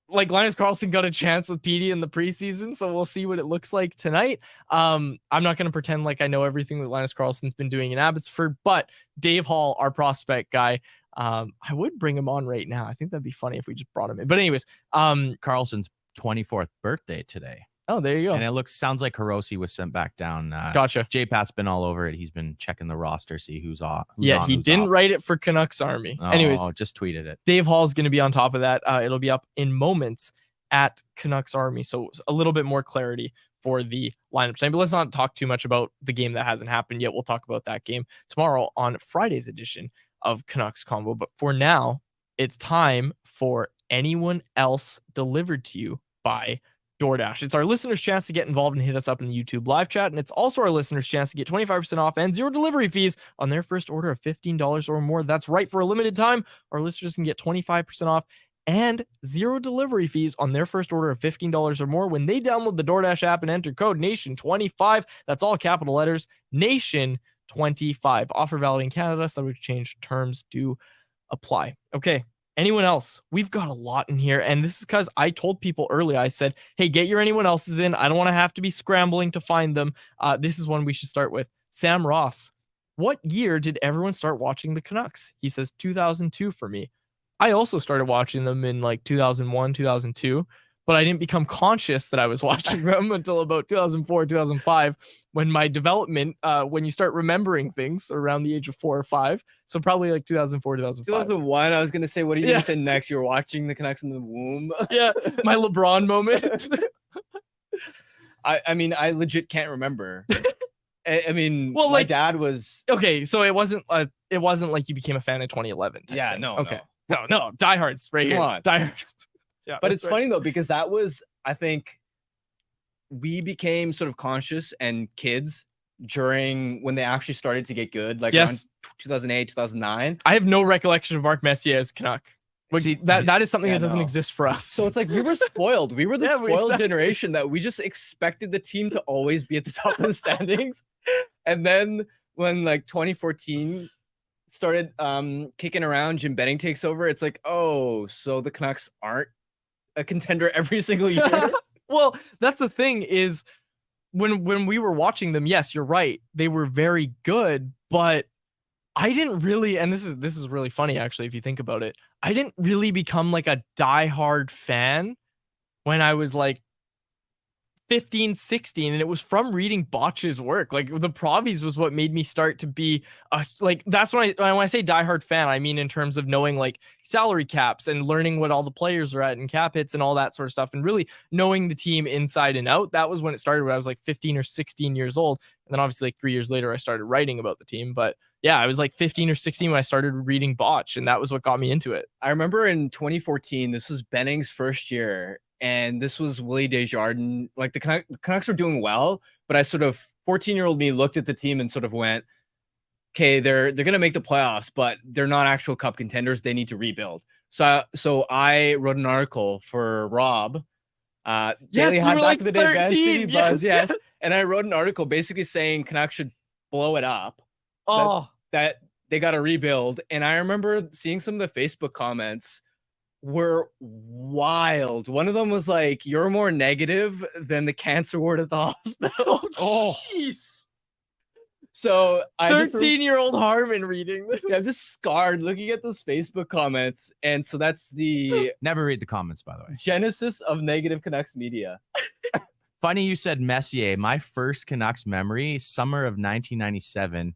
Like, Linus Karlsson got a chance with PD in the preseason, so we'll see what it looks like tonight. I'm not going to pretend like I know everything that Linus Karlsson's been doing in Abbotsford, but Dave Hall, our prospect guy, I would bring him on right now. I think that'd be funny if we just brought him in. But anyways, Carlson's 24th birthday today. Oh, there you go. And it sounds like Hiroshi was sent back down. Gotcha. J-Pat's been all over it. He's been checking the roster, see who's off. He didn't write it for Canucks Army. Anyways, just tweeted it. Dave Hall's going to be on top of that. It'll be up in moments at Canucks Army. So a little bit more clarity for the lineup tonight. But let's not talk too much about the game that hasn't happened yet. We'll talk about that game tomorrow on Friday's edition of Canucks Convo. But for now, it's time for Anyone Else Delivered to You by DoorDash. It's our listeners' chance to get involved and hit us up in the YouTube live chat. And it's also our listeners' chance to get 25% off and 0 delivery fees on their first order of $15 or more. That's right. For a limited time, our listeners can get 25% off and 0 delivery fees on their first order of $15 or more when they download the DoorDash app and enter code NATION25. That's all capital letters, NATION25. Offer valid in Canada. Subject to change. Terms do apply. Okay. Anyone else? We've got a lot in here. And this is because I told people earlier, I said, hey, get your anyone else's in. I don't want to have to be scrambling to find them. This is one we should start with. Sam Ross. What year did everyone start watching the Canucks? He says 2002 for me. I also started watching them in like 2001, 2002, but I didn't become conscious that I was watching them until about 2004, 2005, when my development, when you start remembering things around the age of 4 or 5. So probably like 2004, 2005. 2001, I was going to say, what are you going to say next? You were watching the Canucks in the womb. Yeah, my LeBron moment. I mean, I legit can't remember. I mean, well, my dad was... Okay, so it wasn't like you became a fan in 2011. Yeah, thing. no. Okay. No, diehards right here. Come on. Diehards. Yeah, but it's funny though, because that was, I think, we became sort of conscious and kids during when they actually started to get good, like around 2008, 2009. I have no recollection of Mark Messier as Canuck. See, that is something that doesn't exist for us. So it's like we were spoiled. We were the spoiled generation that we just expected the team to always be at the top of the standings. And then when like 2014 started kicking around, Jim Benning takes over. It's like, oh, so the Canucks aren't a contender every single year. Well, that's the thing is when we were watching them, yes, you're right. They were very good, but I didn't really, and this is really funny actually if you think about it. I didn't really become like a diehard fan when I was like 15, 16, and it was from reading Botch's work. Like the Provies was what made me start to be like, that's when I say diehard fan, I mean in terms of knowing like salary caps and learning what all the players are at and cap hits and all that sort of stuff, and really knowing the team inside and out. That was when it started, when I was like 15 or 16 years old. And then obviously like 3 years later I started writing about the team. But yeah, I was like 15 or 16 when I started reading Botch, and that was what got me into it. I remember in 2014, this was Benning's first year, and this was Willie Desjardins. Like the Canucks were doing well, but I sort of 14-year-old me looked at the team and sort of went, okay, they're going to make the playoffs, but they're not actual cup contenders. They need to rebuild. So I wrote an article for Rob. Yes, Daily you Hot were Back like of the Day, Van 13. City Buzz, Yes, yes. And I wrote an article basically saying Canucks should blow it up. Oh, That they got to rebuild. And I remember seeing some of the Facebook comments were wild. One of them was like, "You're more negative than the cancer ward at the hospital." oh, jeez. So I just 13-year-old Harmon reading this. yeah, just scarred looking at those Facebook comments. And so that's the Never read the comments, by the way. genesis of negative Canucks media. Funny you said Messier. My first Canucks memory, summer of 1997.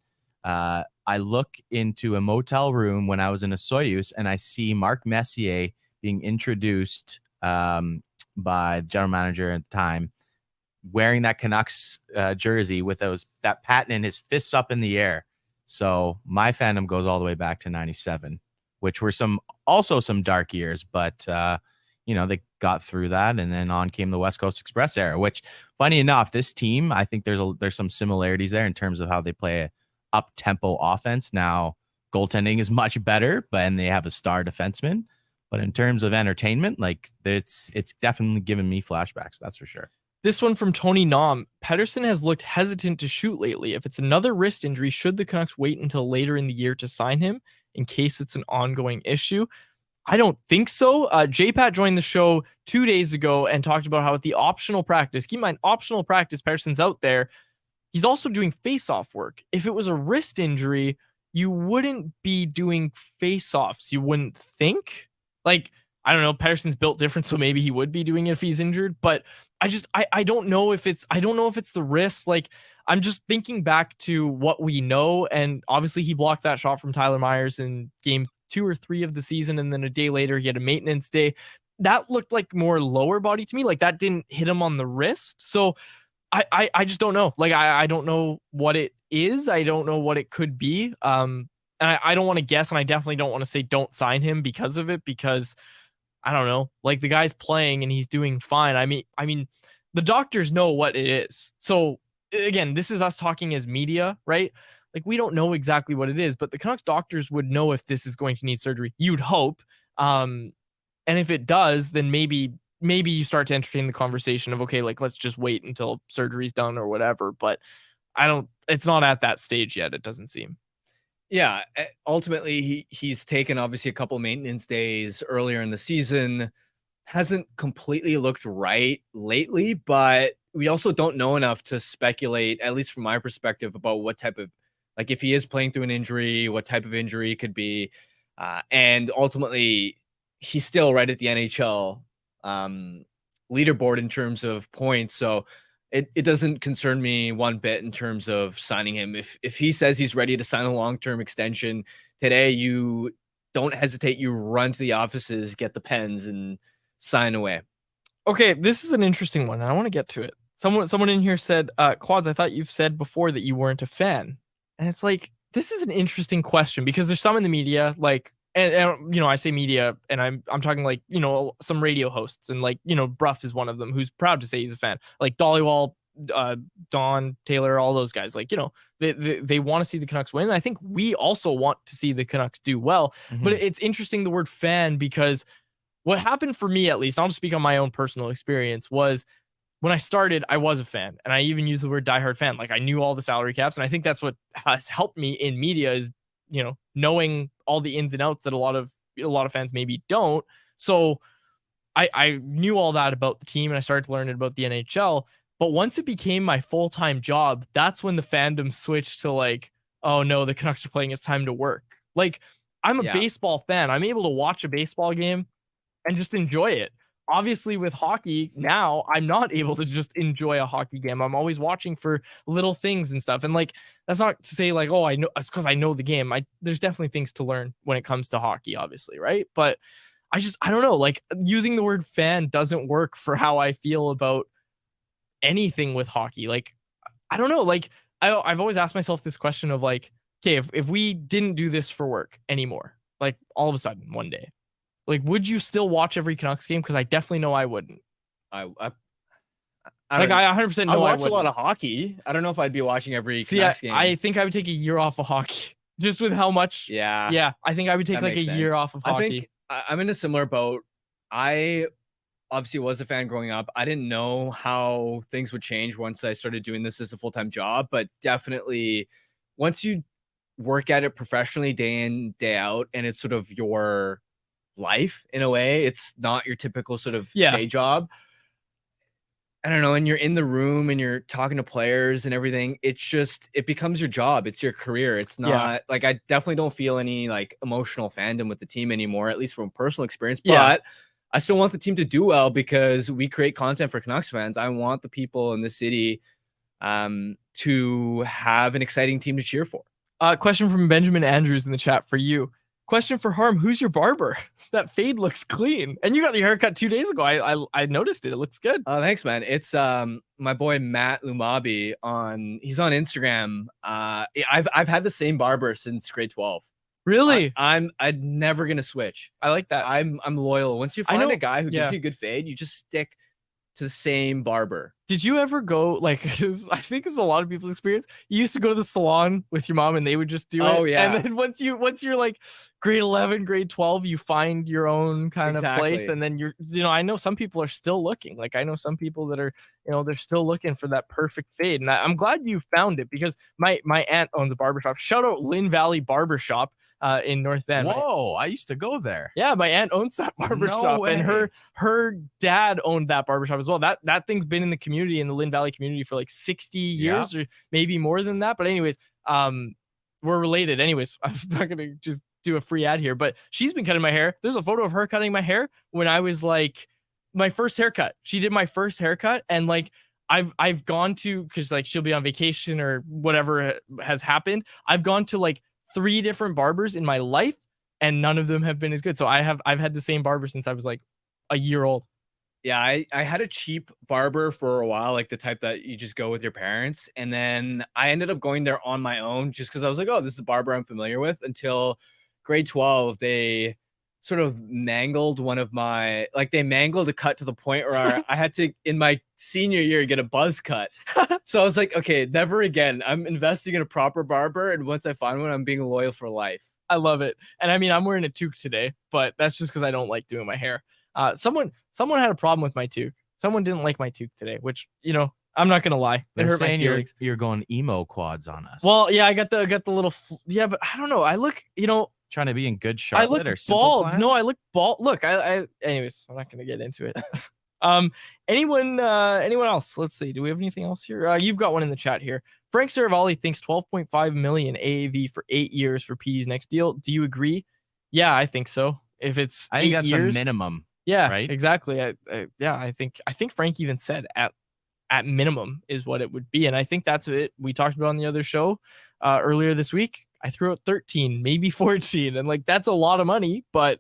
I look into a motel room when I was in a Soyuz, and I see Mark Messier being introduced by the general manager at the time, wearing that Canucks jersey with that patent and his fists up in the air. So my fandom goes all the way back to 97, which were also some dark years, but they got through that, and then on came the West Coast Express era, which, funny enough, this team, I think there's some similarities there in terms of how they play a up-tempo offense. Now, goaltending is much better, and they have a star defenseman. But in terms of entertainment, like it's definitely given me flashbacks, that's for sure. This one from Tony Nom. Pettersson has looked hesitant to shoot lately. If it's another wrist injury, should the Canucks wait until later in the year to sign him in case it's an ongoing issue? I don't think so. JPat joined the show 2 days ago and talked about how at the optional practice, keep in mind, optional practice, Pettersson's out there. He's also doing face-off work. If it was a wrist injury, you wouldn't be doing face-offs. You wouldn't think. Like, I don't know, Pettersson's built different, so maybe he would be doing it if he's injured, but I don't know if it's the wrist. Like, I'm just thinking back to what we know, and obviously he blocked that shot from Tyler Myers in game 2 or 3 of the season, and then a day later he had a maintenance day. That looked like more lower body to me. Like, that didn't hit him on the wrist. So I just don't know. Like, I don't know what it is. I don't know what it could be. And I don't want to guess, and I definitely don't want to say don't sign him because of it, because I don't know. Like, the guy's playing and he's doing fine. I mean, the doctors know what it is. So again, this is us talking as media, right? Like, we don't know exactly what it is, but the Canucks doctors would know if this is going to need surgery. You'd hope. And if it does, then maybe you start to entertain the conversation of, okay, like, let's just wait until surgery's done or whatever. But it's not at that stage yet, it doesn't seem. Yeah, ultimately he's taken obviously a couple maintenance days earlier in the season. Hasn't completely looked right lately, but we also don't know enough to speculate, at least from my perspective, about what type of, like, if he is playing through an injury, what type of injury it could be. And ultimately, he's still right at the NHL leaderboard in terms of points. So it doesn't concern me one bit in terms of signing him. If he says he's ready to sign a long-term extension today, you don't hesitate. You run to the offices, get the pens, and sign away. Okay, this is an interesting one, and I want to get to it. Someone in here said, Quads, I thought you've said before that you weren't a fan. And it's like, this is an interesting question, because there's some in the media, like, and I say media, and I'm talking like, some radio hosts, and like, Bruff is one of them who's proud to say he's a fan. Like Dollywall, Don Taylor, all those guys, like, they want to see the Canucks win. And I think we also want to see the Canucks do well. Mm-hmm. But it's interesting, the word fan, because what happened for me, at least, I'll just speak on my own personal experience, was when I started, I was a fan, and I even used the word diehard fan. Like, I knew all the salary caps, and I think that's what has helped me in media is, knowing all the ins and outs that a lot of fans maybe don't. So I knew all that about the team, and I started learning about the NHL. But once it became my full-time job, that's when the fandom switched to like, oh no, the Canucks are playing, it's time to work. Like, I'm a baseball fan. I'm able to watch a baseball game and just enjoy it. Obviously, with hockey now, I'm not able to just enjoy a hockey game. I'm always watching for little things and stuff. And like, that's not to say like, oh, I know, it's because I know the game. There's definitely things to learn when it comes to hockey, obviously, right? But I don't know. Like, using the word fan doesn't work for how I feel about anything with hockey. Like, I don't know. Like, I've always asked myself this question of like, okay, if we didn't do this for work anymore, like all of a sudden one day, like, would you still watch every Canucks game? Because I definitely know I wouldn't. Like I 100% I know watch a wouldn't. lot of hockey. I don't know if I'd be watching every See, Canucks game. I think I would take a year off of hockey just with how much. yeah. Yeah, I think I would take That like a makes year sense. off of I hockey. think I'm in a similar boat. I obviously was a fan growing up. I didn't know how things would change once I started doing this as a full-time job, but definitely once you work at it professionally day in, day out, and it's sort of your life in a way, it's not your typical sort of day job. I don't know, and you're in the room and you're talking to players and everything. It's just, it becomes your job. It's your career. It's not like, I definitely don't feel any like emotional fandom with the team anymore, at least from personal experience. But I still want the team to do well because we create content for Canucks fans. I want the people in the city to have an exciting team to cheer for. Question from Benjamin Andrews in the chat for you. Question for Harm: who's your barber? That fade looks clean, and you got your haircut 2 days ago. I noticed it. It looks good. Thanks, man. It's my boy Matt Lumabi he's on Instagram. I've had the same barber since grade 12. Really? I'm never gonna switch. I like that. I'm loyal. Once you find a guy who gives you a good fade, you just stick to the same barber. Did you ever go like I think it's a lot of people's experience. You used to go to the salon with your mom and they would just do it. Oh yeah. And then once you're like grade 11, grade 12, you find your own kind of place. And then I know some people are still looking. Like I know some people that are, they're still looking for that perfect fade. And I'm glad you found it because my aunt owns a barbershop. Shout out Lynn Valley Barbershop in North End. Whoa, I used to go there. Yeah, my aunt owns that barbershop, and her dad owned that barbershop as well. That thing's been in the community, in the Lynn Valley community, for like 60 years or maybe more than that. But anyways, we're related. Anyways, I'm not gonna just do a free ad here, but she's been cutting my hair. There's a photo of her cutting my hair when I was like my first haircut. She did my first haircut, and like I've gone to, because like she'll be on vacation or whatever has happened. I've gone to like 3 different barbers in my life, and none of them have been as good. So I've had the same barber since I was like a year old. Yeah, I had a cheap barber for a while, like the type that you just go with your parents. And then I ended up going there on my own just because I was like, oh, this is a barber I'm familiar with. Until grade 12, they sort of mangled they mangled a cut to the point where I had to, in my senior year, get a buzz cut. So I was like, okay, never again. I'm investing in a proper barber. And once I find one, I'm being loyal for life. I love it. And I mean, I'm wearing a toque today, but that's just because I don't like doing my hair. Someone had a problem with my toque. Someone didn't like my toque today, which, I'm not going to lie. It hurt my feelings. You're going emo quads on us. Well, yeah, I got the little, but I don't know. I look, trying to be in good Charlotte. I look or bald. Plan? No, I look bald. Look, anyways, I'm not going to get into it. Anyone else? Let's see. Do we have anything else here? You've got one in the chat here. Frank Saravalli thinks 12.5 million AAV for 8 years for PD's next deal. Do you agree? Yeah, I think so. If it's I think 8 that's years, the minimum. Yeah, right? Exactly. I think Frank even said at minimum is what it would be, and I think that's it. We talked about on the other show earlier this week. I threw out 13, maybe 14, and like that's a lot of money, but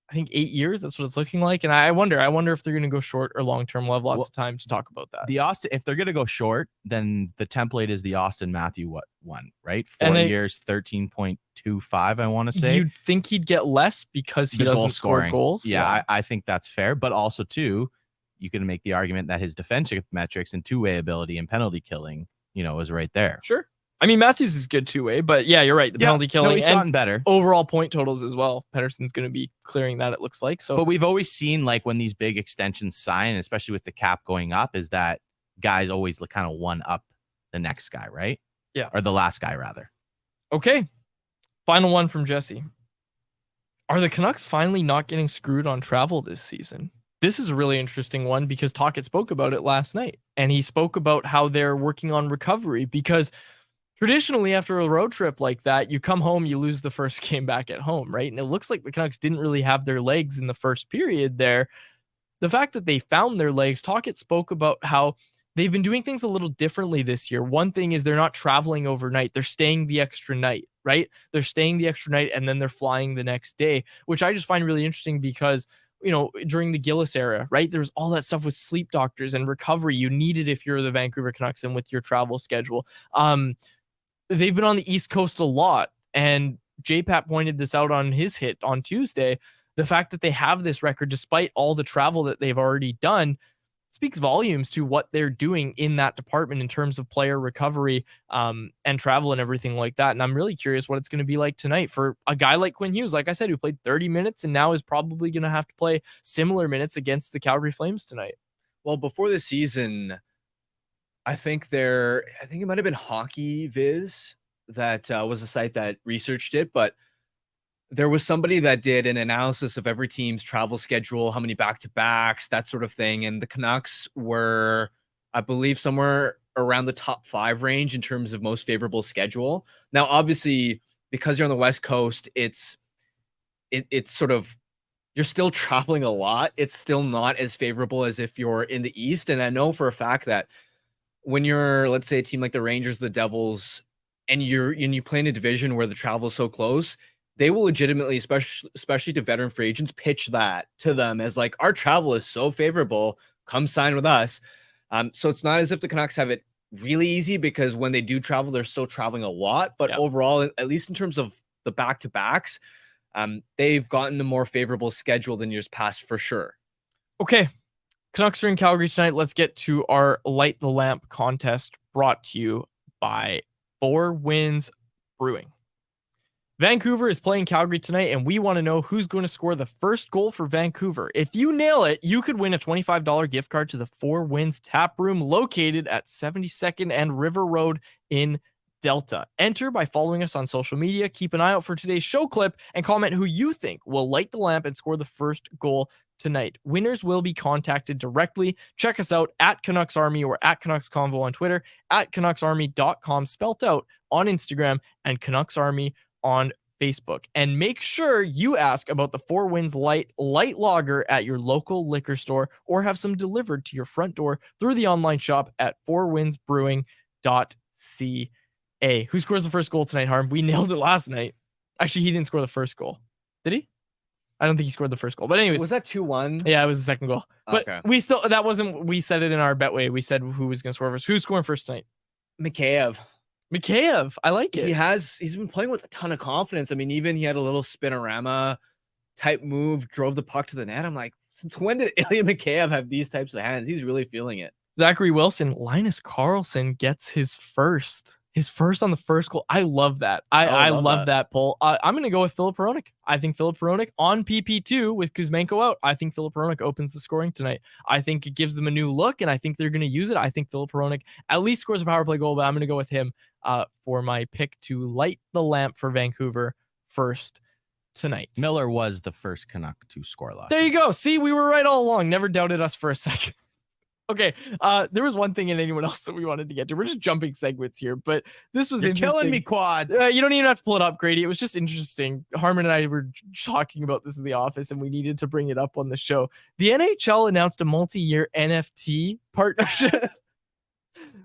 I think 8 years, that's what it's looking like. And I wonder if they're going to go short or long-term. We'll have lots of time to talk about that. If they're going to go short, then the template is the Austin Matthew one, right? 4 years, 13.25, I want to say. You'd think he'd get less because he doesn't score goals. Yeah. I think that's fair. But also, too, you can make the argument that his defensive metrics and two-way ability and penalty killing, is right there. Sure. I mean, Matthews is good two-way, but yeah, you're right. The penalty killing, he's gotten better. Overall point totals as well. Pedersen's going to be clearing that, it looks like. So, but we've always seen, like, when these big extensions sign, especially with the cap going up, is that guys always kind of one up the next guy, right? Yeah. Or the last guy, rather. Okay. Final one from Jesse. Are the Canucks finally not getting screwed on travel this season? This is a really interesting one because Tocchet spoke about it last night, and he spoke about how they're working on recovery because traditionally, after a road trip like that, you come home, you lose the first game back at home, right? And it looks like the Canucks didn't really have their legs in the first period there. The fact that they found their legs, Tocchet spoke about how they've been doing things a little differently this year. One thing is they're not traveling overnight. They're staying the extra night, right? They're staying the extra night and then they're flying the next day, which I just find really interesting because, during the Gillis era, right? There was all that stuff with sleep doctors and recovery you needed if you're the Vancouver Canucks and with your travel schedule. They've been on the East Coast a lot, and JPAP pointed this out on his hit on Tuesday. The fact that they have this record, despite all the travel that they've already done, speaks volumes to what they're doing in that department in terms of player recovery and travel and everything like that. And I'm really curious what it's going to be like tonight for a guy like Quinn Hughes, like I said, who played 30 minutes and now is probably going to have to play similar minutes against the Calgary Flames tonight. Well, before the season, I think it might have been Hockey Viz that was the site that researched it, but there was somebody that did an analysis of every team's travel schedule, how many back-to-backs, that sort of thing. And the Canucks were, I believe, somewhere around the top 5 range in terms of most favorable schedule. Now, obviously, because you're on the West Coast, it's sort of, you're still traveling a lot. It's still not as favorable as if you're in the East. And I know for a fact that when you're, let's say, a team like the Rangers, the Devils, and you play in a division where the travel is so close, they will legitimately, especially to veteran free agents, pitch that to them as like, our travel is so favorable, come sign with us. So it's not as if the Canucks have it really easy, because when they do travel, they're still traveling a lot. But overall, at least in terms of the back-to-backs, they've gotten a more favorable schedule than years past for sure. Okay, Canucks are in Calgary tonight. Let's get to our Light the Lamp contest, brought to you by 4 Winds Brewing. Vancouver is playing Calgary tonight, and we want to know who's going to score the first goal for Vancouver. If you nail it, you could win a $25 gift card to the 4 Winds Tap Room, located at 72nd and River Road in Delta. Enter by following us on social media. Keep an eye out for today's show clip and comment who you think will light the lamp and score the first goal tonight. Winners will be contacted directly. Check us out at Canucks Army or at Canucks Convo on Twitter, at CanucksArmy.com spelt out on Instagram, and Canucks Army on Facebook. And make sure you ask about the 4 Winds Light Lager at your local liquor store, or have some delivered to your front door through the online shop at 4windsbrewing.ca. Who scores the first goal tonight, Harm? We nailed it last night. Actually, he didn't score the first goal. Did he? I don't think he scored the first goal. But anyways. Was that 2-1? Yeah, it was the second goal. But okay. we said it in our Betway. We said who was going to score first. Who's scoring first tonight? Mikheyev. I like it. He's been playing with a ton of confidence. I mean, even he had a little spinorama type move, drove the puck to the net. I'm like, since when did Ilya Mikheyev have these types of hands? He's really feeling it. Zachary Wilson, Linus Karlsson gets his first on the first goal. I love that. I love that pull. I'm going to go with Filip Hronek. I think Filip Hronek on PP2 with Kuzmenko out. I think Filip Hronek opens the scoring tonight. I think it gives them a new look, and I think they're going to use it. I think Filip Hronek at least scores a power play goal, but I'm going to go with him for my pick to light the lamp for Vancouver first tonight. Miller was the first Canuck to score last. There you go. See, we were right all along. Never doubted us for a second. Okay, there was one thing and anyone else that we wanted to get to. We're just jumping segments here, but this was You're killing me, Quad. You don't even have to pull it up, Grady. It was just interesting. Harmon and I were talking about this in the office, and we needed to bring it up on the show. The NHL announced a multi-year NFT partnership.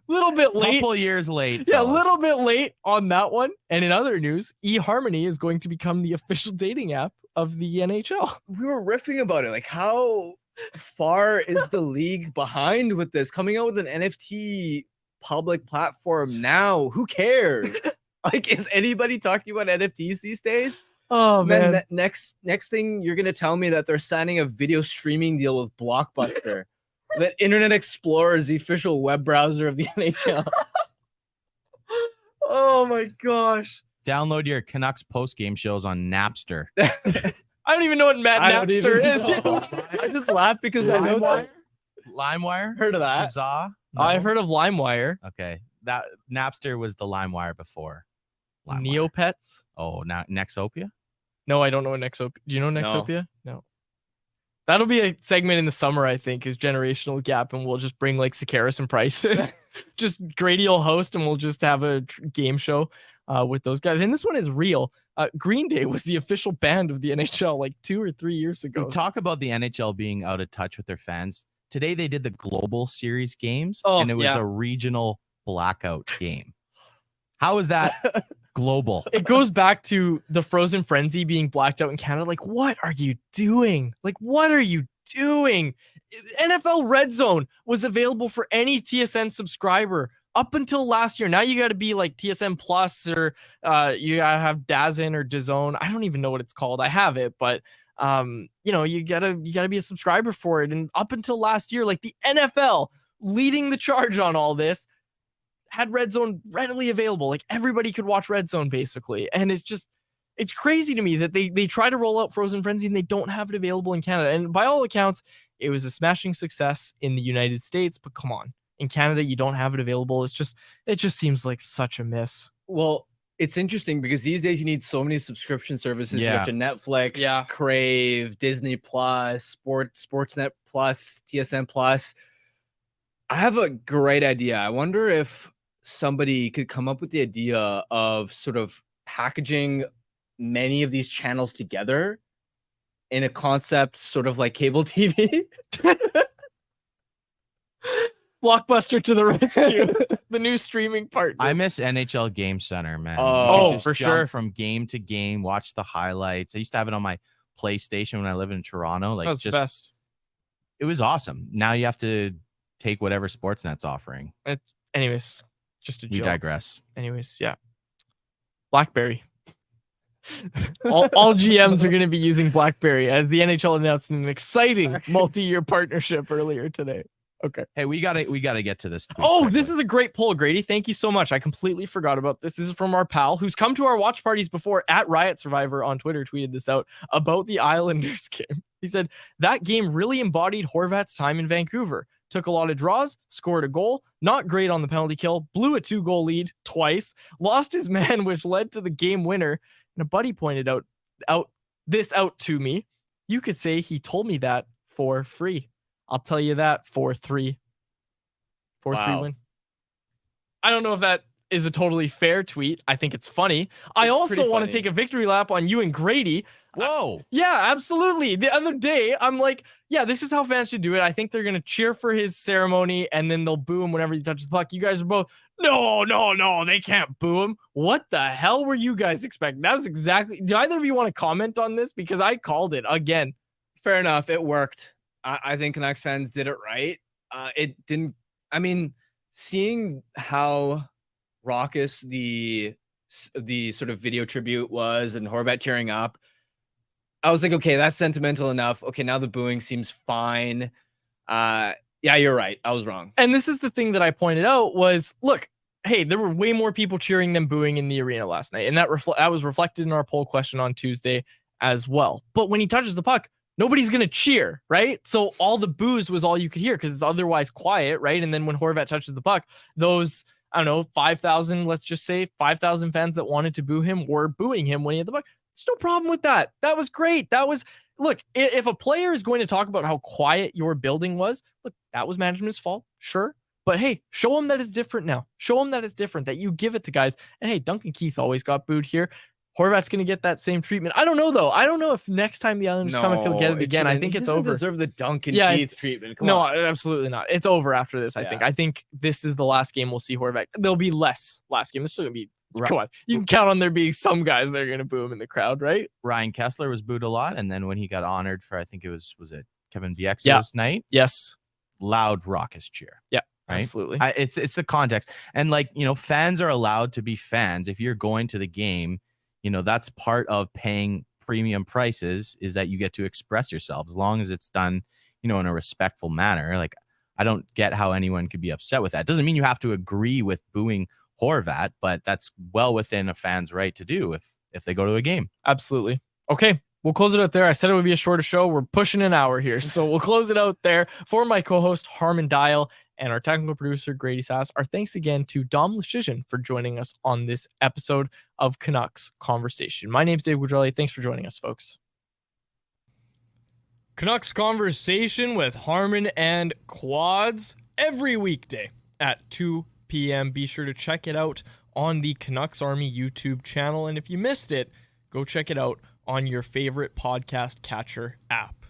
Little bit late. Couple years late. Yeah, fellas. a little bit late on that one. And in other news, eHarmony is going to become the official dating app of the NHL. We were riffing about it. Like, how far is the league behind with this? Coming out with an NFT public platform now. Who cares? Like, is anybody talking about NFTs these days? Oh, man. Then next thing you're going to tell me that they're signing a video streaming deal with Blockbuster. That Internet Explorer is the official web browser of the NHL. Oh my gosh. Download your Canucks post-game shows on Napster. I don't even know what Napster is. I just laugh because I know LimeWire? LimeWire? Heard of that? Huzzah? No? I've heard of LimeWire. Okay. That Napster was the LimeWire before. LimeWire. Neopets? Oh, now Nexopia? No, I don't know what Nexopia. Do you know Nexopia? No. That'll be a segment in the summer, I think, is Generational Gap, and we'll just bring like Sakaris and Price. Just Grady will host, and we'll just have a game show with those guys. And this one is real. Green Day was the official band of the NHL like 2 or 3 years ago. We talk about the NHL being out of touch with their fans. Today they did the Global Series games, and it was a regional blackout game. How is that global? It goes back to the Frozen Frenzy being blacked out in Canada. Like, what are you doing? NFL Red Zone was available for any TSN subscriber up until last year. Now you got to be like TSN Plus, or you got to have DAZN or DAZN. I don't even know what it's called. I have it, but You gotta be a subscriber for it. And up until last year, like the NFL leading the charge on all this had Red Zone readily available. Like everybody could watch Red Zone basically. And it's crazy to me that they try to roll out Frozen Frenzy and they don't have it available in Canada. And by all accounts, it was a smashing success in the United States, but come on. In Canada, you don't have it available. it just seems like such a miss. Well, it's interesting because these days you need so many subscription services. You have to Netflix, Crave, Disney Plus, Sportsnet Plus, TSN Plus. I have a great idea. I wonder if somebody could come up with the idea of sort of packaging many of these channels together in a concept sort of like cable TV. Blockbuster to the rescue. The new streaming partner. I miss NHL Game Center, man. Oh, You could just for jump sure. From game to game, watch the highlights. I used to have it on my PlayStation when I lived in Toronto. Like, That was the best. it was awesome. Now you have to take whatever Sportsnet's offering. Anyways, just a We joke. digress. Anyways, yeah. BlackBerry. all GMs are going to be using BlackBerry, as the NHL announced an exciting multi-year partnership earlier today. Okay. Hey, we gotta get to this tweet. Oh, quickly. this is a great poll, Grady. Thank you so much. I completely forgot about this. This is from our pal who's come to our watch parties before, at Riot Survivor on Twitter, tweeted this out about the Islanders game. He said, that game really embodied Horvat's time in Vancouver. Took a lot of draws, scored a goal, not great on the penalty kill, blew a 2-goal lead twice, lost his man, which led to the game winner. And a buddy pointed out to me. You could say he told me that for free. I'll tell you that 4-3. 4-3 win. I don't know if that is a totally fair tweet. I think it's funny. I also want to take a victory lap on you and Grady. Whoa. Yeah, absolutely. The other day, I'm like, yeah, this is how fans should do it. I think they're going to cheer for his ceremony and then they'll boo him whenever he touches the puck. You guys are both, no, they can't boo him. What the hell were you guys expecting? That was exactly, do either of you want to comment on this? Because I called it again. Fair enough. It worked. I think Canucks fans did it right. It didn't, I mean, seeing how raucous the sort of video tribute was and Horvat tearing up, I was like, okay, that's sentimental enough. Okay, now the booing seems fine. Yeah, you're right. I was wrong. And this is the thing that I pointed out was, look, hey, there were way more people cheering than booing in the arena last night. And that was reflected in our poll question on Tuesday as well. But when he touches the puck, nobody's going to cheer, right? So all the boos was all you could hear because it's otherwise quiet, right? And then when Horvat touches the puck, those, I don't know, 5,000, let's just say 5,000 fans that wanted to boo him were booing him when he had the puck. There's no problem with that. That was great. Look, if a player is going to talk about how quiet your building was, look, that was management's fault, sure. But hey, show them that it's different now. Show them that it's different, that you give it to guys. And hey, Duncan Keith always got booed here. Horvat's going to get that same treatment. I don't know, though. I don't know if next time the Islanders come, if he'll get it again. I think it's over. Deserve the Duncan Keith treatment. Come on. Absolutely not. It's over after this, I think. I think this is the last game we'll see Horvat. There'll be less last game. There's still going to be, come on. You can count on there being some guys that are going to boo him in the crowd, right? Ryan Kessler was booed a lot. And then when he got honored for, I think it was it Kevin Bieksa's night? Yes. Loud, raucous cheer. Yeah. Right? Absolutely. It's the context. And fans are allowed to be fans. If you're going to the game, that's part of paying premium prices, is that you get to express yourself as long as it's done, in a respectful manner. Like, I don't get how anyone could be upset with that. Doesn't mean you have to agree with booing Horvat, but that's well within a fan's right to do if they go to a game. Absolutely. Okay. We'll close it out there. I said it would be a shorter show. We're pushing an hour here. So we'll close it out there. For my co-host, Harmon Dial, and our technical producer, Grady Sass, our thanks again to Dom Luszczyszyn for joining us on this episode of Canucks Conversation. My name's Dave Woodrelli. Thanks for joining us, folks. Canucks Conversation with Harmon and Quads every weekday at 2 p.m. Be sure to check it out on the Canucks Army YouTube channel. And if you missed it, go check it out on your favorite podcast catcher app.